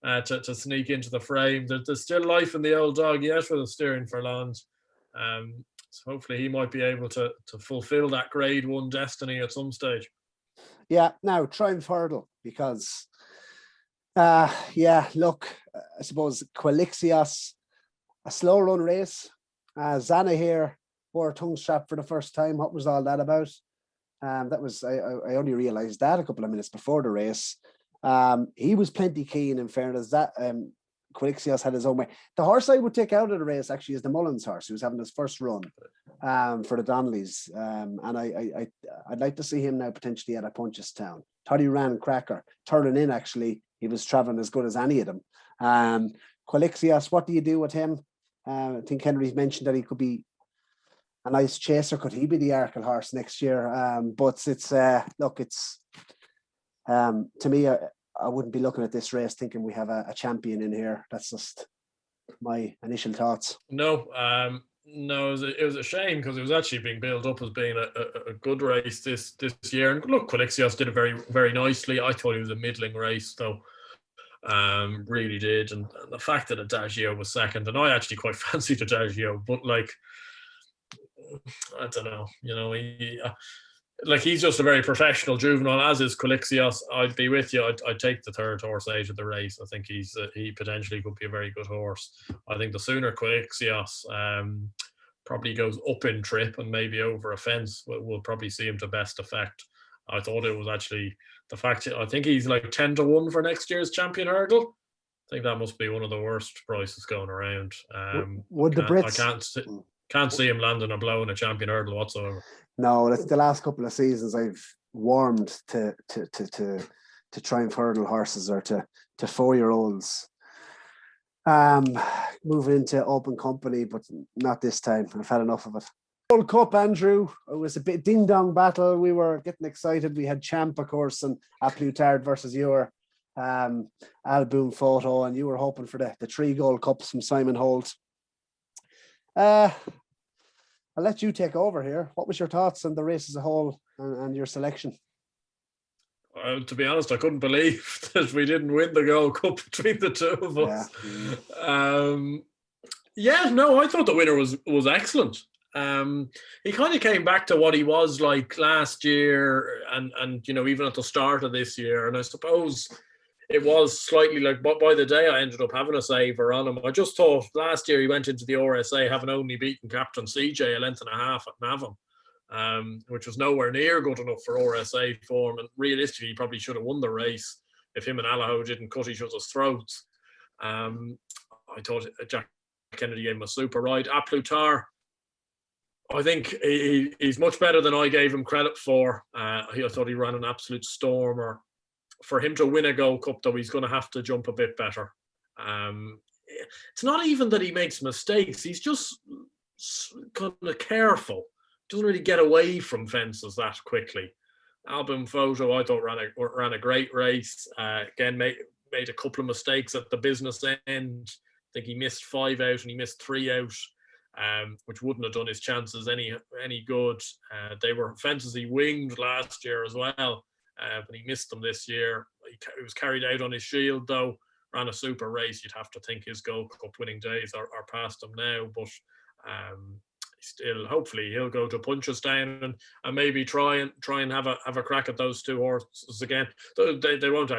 to sneak into the frame. There's still life in the old dog yet for the steering for Lange. So hopefully he might be able to fulfill that grade 1 destiny at some stage. Yeah, now Triumph Hurdle, because look, I suppose Quilixios, a slow run race. Zana here wore a tongue strap for the first time. What was all that about? That was I only realised that a couple of minutes before the race. He was plenty keen, in fairness. That Quilixios had his own way. The horse I would take out of the race actually is the Mullins horse, who was having his first run for the Donnellys. And I'd like to see him now potentially at a Punchestown. Thought he ran cracker. Turning in, actually, he was travelling as good as any of them. Quilixios, what do you do with him? I think Henry's mentioned that he could be a nice chaser. Could he be the Arkle horse next year? But it's, look, it's, to me, I wouldn't be looking at this race thinking we have a champion in here. That's just my initial thoughts. No, it was a shame because it was actually being built up as being a good race this year. And look, Quilixios did it very, very nicely. I thought it was a middling race, though. Really did. And the fact that Adagio was second, and I actually quite fancied Adagio, but like, I don't know, he's just a very professional juvenile, as is Quilixios. I'd be with you. I'd take the third horse out of the race. I think he potentially could be a very good horse. I think the sooner Quilixios probably goes up in trip and maybe over a fence, we'll probably see him to best effect. I thought it was actually the fact. I think he's like 10-1 for next year's champion hurdle. I think that must be one of the worst prices going around. Would the Brits? I can't see him landing a blow in a champion hurdle whatsoever. No, that's the last couple of seasons I've warmed to Triumph Hurdle horses or to 4-year-olds. Moving into open company, but not this time. I've had enough of it. World Cup, Andrew. It was a bit ding-dong battle. We were getting excited. We had Champ, of course, and A Plutard versus your album photo, and you were hoping for the 3 gold cups from Simon Holt. I'll let you take over here. What was your thoughts on the race as a whole and your selection? To be honest, I couldn't believe that we didn't win the Gold Cup between the two of us. I thought the winner was excellent. He kind of came back to what he was like last year and even at the start of this year. And I suppose it was slightly like, but by the day I ended up having a saver on him. I just thought last year he went into the RSA having only beaten Captain CJ a length and a half at Navan, which was nowhere near good enough for RSA form. And realistically, he probably should have won the race if him and Allaho didn't cut each other's throats. I thought Jack Kennedy gave him a super ride. A Plutard, I think he's much better than I gave him credit for. I thought he ran an absolute stormer. For him to win a Gold Cup, though, he's going to have to jump a bit better. It's not even that he makes mistakes. He's just kind of careful. Doesn't really get away from fences that quickly. Album Photo, I thought ran a great race. Again, made a couple of mistakes at the business end. I think he missed 5 out and he missed 3 out, which wouldn't have done his chances any good. They were fences he winged last year as well. But he missed them this year. He was carried out on his shield, though. Ran a super race. You'd have to think his Gold Cup winning days are past him now. But still, hopefully, he'll go to Punchestown and maybe try and have a crack at those 2 horses again. They won't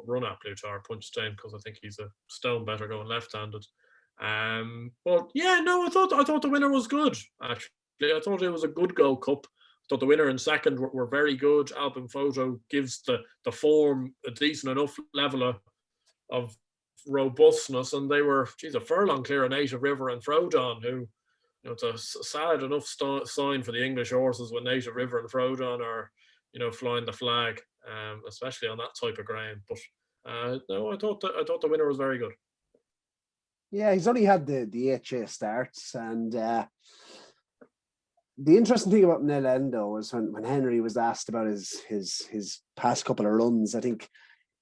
run at Plutard Punchestown because I think he's a stone better going left-handed. But yeah, no, I thought the winner was good. Actually, I thought it was a good Gold Cup. Thought the winner and second were very good. Album Photo gives the form a decent enough level of robustness, and they were, a furlong clear of Native River and Frodon, who, it's a sad enough sign for the English horses when Native River and Frodon are, flying the flag, especially on that type of ground. But no, I thought the winner was very good. Yeah, he's only had the HA starts, and the interesting thing about Nelendo was when Henry was asked about his past couple of runs, I think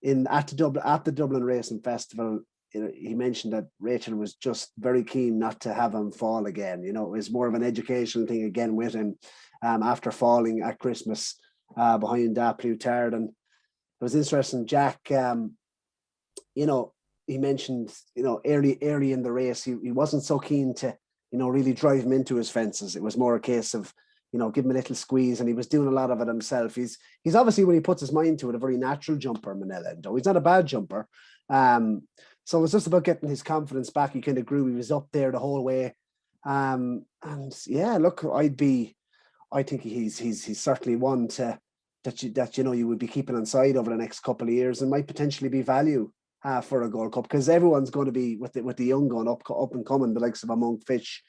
at the Dublin Racing Festival, he mentioned that Rachel was just very keen not to have him fall again. It was more of an educational thing again with him after falling at Christmas behind Plus Tard. And it was interesting, Jack, he mentioned, early in the race, he wasn't so keen to, really drive him into his fences. It was more a case of, give him a little squeeze, and he was doing a lot of it himself. He's obviously, when he puts his mind to it, a very natural jumper, Manelendo. He's not a bad jumper. So it was just about getting his confidence back. He kind of grew. He was up there the whole way. And yeah, look, I think he's certainly one that you would be keeping on side over the next couple of years, and might potentially be value for a Gold Cup, because everyone's going to be with the young gun up and coming, the likes of a Monkfish.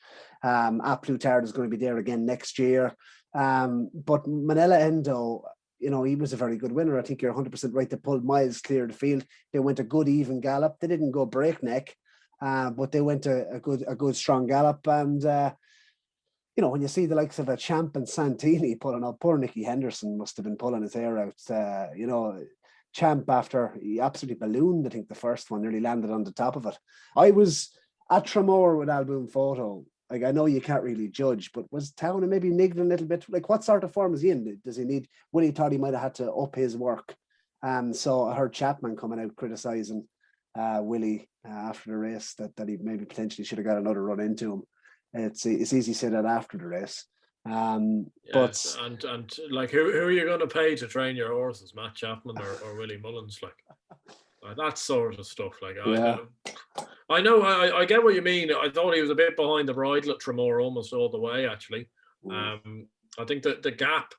Plus Tard is going to be there again next year. But Manella Endo, he was a very good winner. I think you're 100% right. They pulled miles clear of the field. They went a good even gallop. They didn't go breakneck, but they went a good strong gallop. And when you see the likes of a Champ and Santini pulling up, poor Nicky Henderson must have been pulling his hair out. Champ, after he absolutely ballooned, I think the first one nearly landed on the top of it. I was at Tramore with Album Photo. Like, I know you can't really judge, but was Town maybe niggling a little bit? Like, what sort of form is he in? Does he need? Willie thought he might have had to up his work. So I heard Chapman coming out criticising Willie after the race that he maybe potentially should have got another run into him. It's easy to say that after the race. But and like, who are you going to pay to train your horses, Matt Chapman or Willie Mullins? Like that sort of stuff. Like, yeah. I know, I get what you mean. I thought he was a bit behind the bridle at Tramore almost all the way, actually. I think that the gap,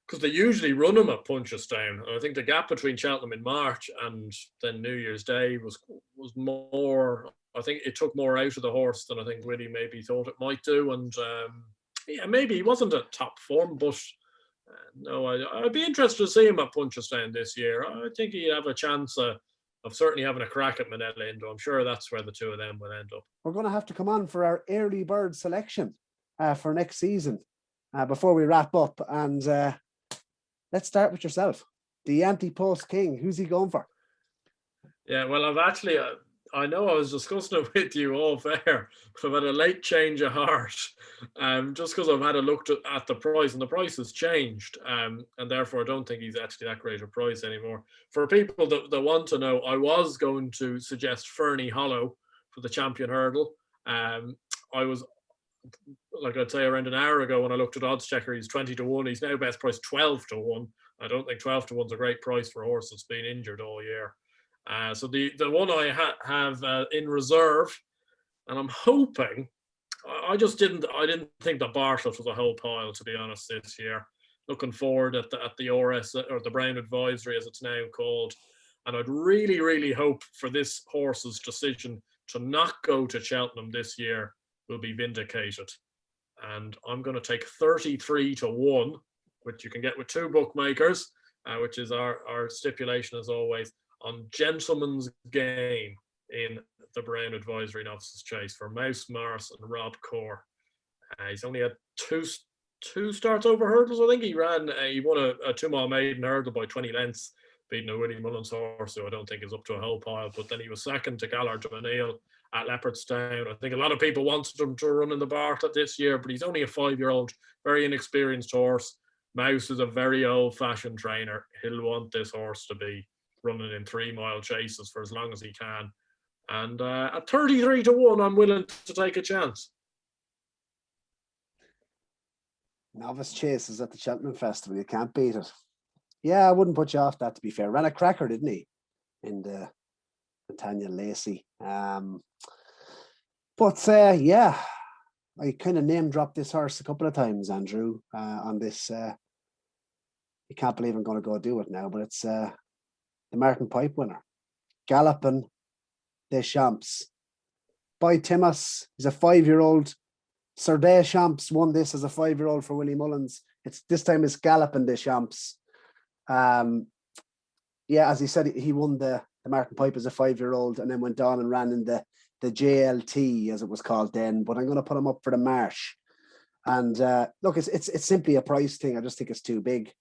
because they usually run him at Punchestown, and I think the gap between Cheltenham in March and then New Year's Day was more. I think it took more out of the horse than I think Willie maybe thought it might do. And yeah, maybe he wasn't at top form, but no, I'd be interested to see him at Punchestown this year. I think he'd have a chance of certainly having a crack at Manella Indo. I'm sure that's where the two of them will end up. We're going to have to come on for our early bird selection for next season before we wrap up. And let's start with yourself. The Ante-Post King. Who's he going for? Yeah, well, I've actually... I know I was discussing it with you off air, but I've had a late change of heart, just because I've had a look at the price, and the price has changed, and therefore I don't think he's actually that great a price anymore. For people that want to know, I was going to suggest Fernie Hollow for the Champion Hurdle. I was, like I'd say, around an hour ago when I looked at Odds Checker, he's 20 to 1. He's now best price 12 to 1. I don't think 12 to 1's a great price for a horse that's been injured all year. So the one I have in reserve, and I'm hoping, I didn't think that Bartlett was a whole pile, to be honest, this year. Looking forward at the RS, or the Brown Advisory as it's now called, and I'd really, really hope for this horse's decision to not go to Cheltenham this year will be vindicated. And I'm going to take 33 to 1, which you can get with two bookmakers, which is our stipulation as always, on Gentleman's Game in the Brown Advisory Novices Chase for Mouse Morris and Rob Core. He's only had two starts over hurdles. I think he won a 2-mile maiden hurdle by 20 lengths, beating a Willie Mullins horse, who I don't think is up to a whole pile. But then he was second to Gallard de Manil at Leopardstown. I think a lot of people wanted him to run in the Bartlett this year, but he's only a 5-year-old, very inexperienced horse. Mouse is a very old-fashioned trainer. He'll want this horse to be running in 3-mile chases for as long as he can. And at 33 to 1, I'm willing to take a chance. Novice chases at the Cheltenham Festival. You can't beat it. Yeah, I wouldn't put you off that, to be fair. Ran a cracker, didn't he? In the Tanya Lacey. But yeah, I kind of name dropped this horse a couple of times, Andrew, on this. You can't believe I'm going to go do it now, but it's the Martin Pipe winner, galloping des Champs by Timos. He's a 5-year-old. Sir Des Champs won this as a 5-year-old for Willie Mullins. This time it's Galloping des Champs. As he said, he won the Martin Pipe as a 5-year-old and then went on and ran in the JLT, as it was called then. But I'm going to put him up for the Marsh. And look, it's simply a price thing. I just think it's too big.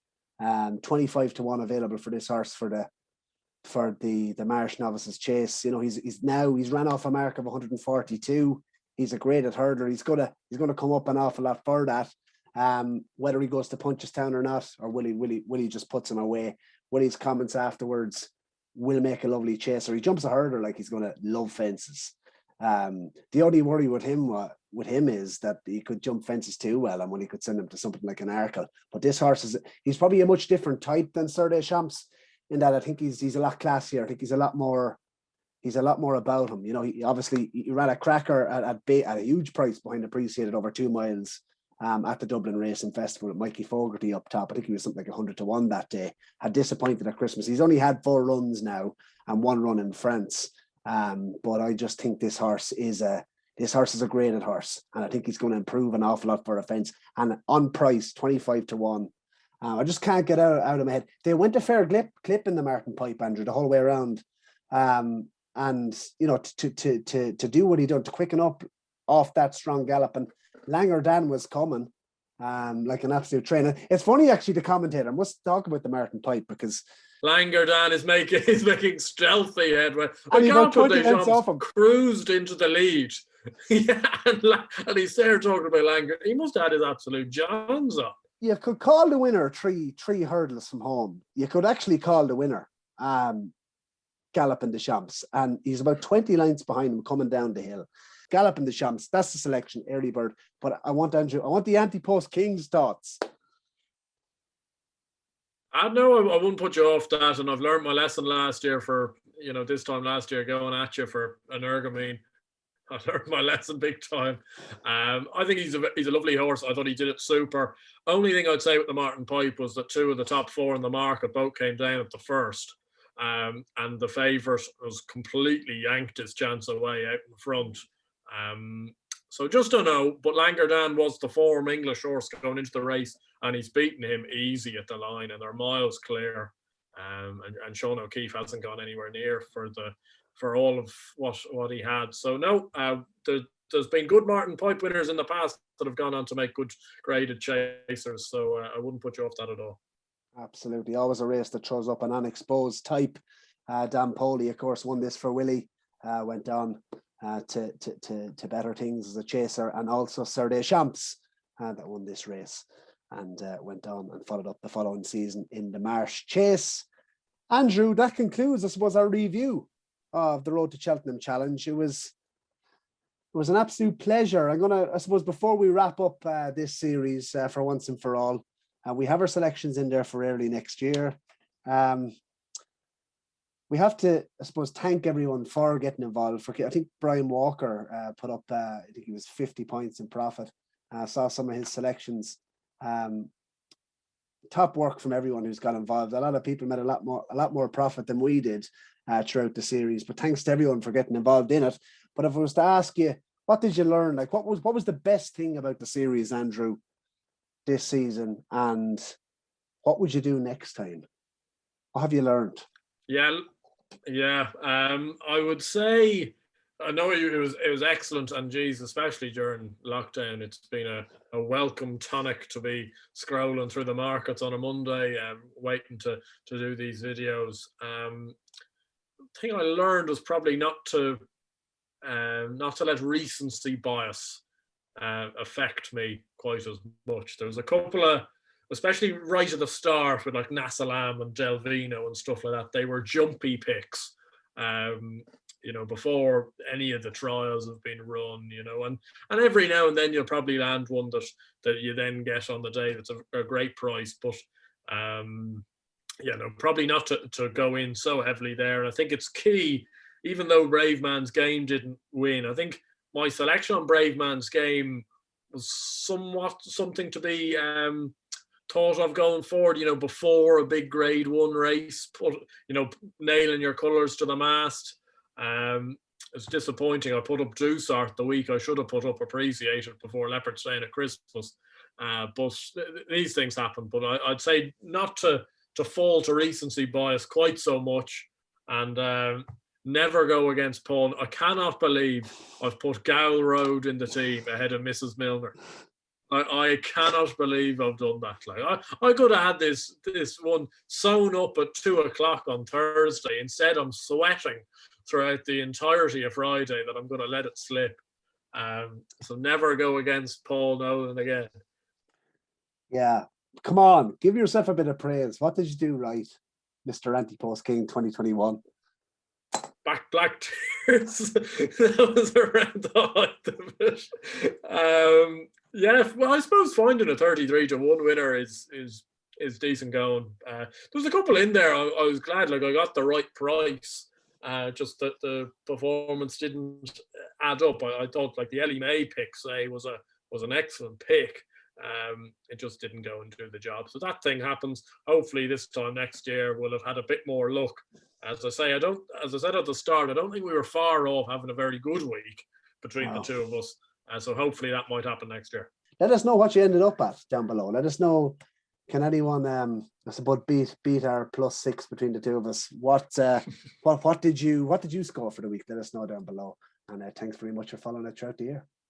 25-1 available for this horse for the Marsh Novices Chase. You know, he's ran off a mark of 142. He's a great at hurdler. He's gonna come up an awful lot for that. Whether he goes to Punchestown or not, or Willie just puts him away. Willie's comments afterwards will make a lovely chaser. He jumps a hurdler like he's gonna love fences. The only worry with him is that he could jump fences too well, and when he could send him to something like an Arkle. But this horse he's probably a much different type than Sir Des Champs, in that I think he's a lot classier. I think he's a lot more about him. You know, he ran a cracker at a huge price behind Appreciated over 2 miles at the Dublin Racing Festival with Mikey Fogarty up top. I think he was something like 100-1 that day. Had disappointed at Christmas. He's only had 4 runs now and 1 run in France. But I just think this horse is a graded horse, and I think he's going to improve an awful lot for a fence. And on price, 25-1. I just can't get out of my head. They went a fair clip in the Martin Pipe, Andrew, the whole way around. And you know, to do what he done, to quicken up off that strong gallop, and Langer Dan was coming like an absolute trainer. It's funny actually, the commentator must talk about the Martin Pipe, because Langer Dan is making stealthy headway. And he got 20 lengths off him. Cruised into the lead. Yeah, and he's there talking about Langer. He must have had his absolute Johns on. You could call the winner three hurdles from home. You could actually call the winner Galloping des Champs, and he's about 20 lengths behind him coming down the hill. Galloping des Champs, that's the selection, early bird. But I want the Ante-Post King's thoughts. I know I wouldn't put you off that, and I've learned my lesson last year for, you know, this time last year going at you for an ergamine. I learned my lesson big time. I think he's a lovely horse. I thought he did it super. Only thing I'd say with the Martin Pipe was that 2 of the top 4 in the market both came down at the first. And the favourite was completely yanked his chance away out in front. So just don't know. But Langer Dan was the form English horse going into the race, and he's beaten him easy at the line, and they're miles clear. And Sean O'Keefe hasn't gone anywhere near for all of what he had. So no, there's been good Martin Pipe winners in the past that have gone on to make good graded chasers. So I wouldn't put you off that at all. Absolutely. Always a race that throws up an unexposed type. Dan Poley, of course, won this for Willie. Went on to better things as a chaser, and also Sir Des Champs that won this race, and went on and followed up the following season in the Marsh Chase. Andrew, that concludes, I suppose, our review of the Road to Cheltenham Challenge. It was an absolute pleasure. I suppose, before we wrap up this series for once and for all, we have our selections in there for early next year. We have to, I suppose, thank everyone for getting involved. I think Brian Walker put up, I think he was 50 points in profit. Saw some of his selections. Top work from everyone who's got involved. A lot of people made a lot more profit than we did throughout the series. But thanks to everyone for getting involved in it. But if I was to ask you, what did you learn? Like, what was the best thing about the series, Andrew, this season? And what would you do next time? What have you learned? Yeah. I would say, I know it was excellent, and geez, especially during lockdown, it's been a welcome tonic to be scrolling through the markets on a Monday, waiting to do these videos. The thing I learned was probably not to let recency bias affect me quite as much. There was a couple of, especially right at the start with like Nasalam and Delvino and stuff like that, they were jumpy picks, you know, before any of the trials have been run, you know, and every now and then you'll probably land one that you then get on the day that's a great price, but you know, probably not to go in so heavily there. And I think it's key, even though Brave Man's Game didn't win, I think my selection on Brave Man's Game was somewhat something to be thought of going forward, you know, before a big Grade 1 race, nailing your colours to the mast. it's disappointing. I put up Dusart the week I should have put up Appreciated before Leopard Staying at Christmas. But these things happen. But I'd say not to fall to recency bias quite so much, and never go against Paul. I cannot believe I've put Gowl Road in the team ahead of Mrs. Milner. I cannot believe I've done that. Like I could have had this one sewn up at 2:00 on Thursday. Instead, I'm sweating throughout the entirety of Friday that I'm going to let it slip. So never go against Paul Nolan again. Yeah, come on, give yourself a bit of praise. What did you do right, Mr. Ante-Post King 2021? Black tears. That was around the height of it. Yeah, well, I suppose finding a 33-1 winner is decent going. There's a couple in there. I was glad, like I got the right price. Just that the performance didn't add up. I thought like the Ellie May pick, say, was an excellent pick. It just didn't go and do the job. So that thing happens. Hopefully this time next year we'll have had a bit more luck. As I say, as I said at the start, I don't think we were far off having a very good week between the two of us. So hopefully that might happen next year. Let us know what you ended up at down below. Let us know. Can anyone, I suppose, beat our +6 between the two of us? What did you score for the week? Let us know down below. And thanks very much for following it throughout the year.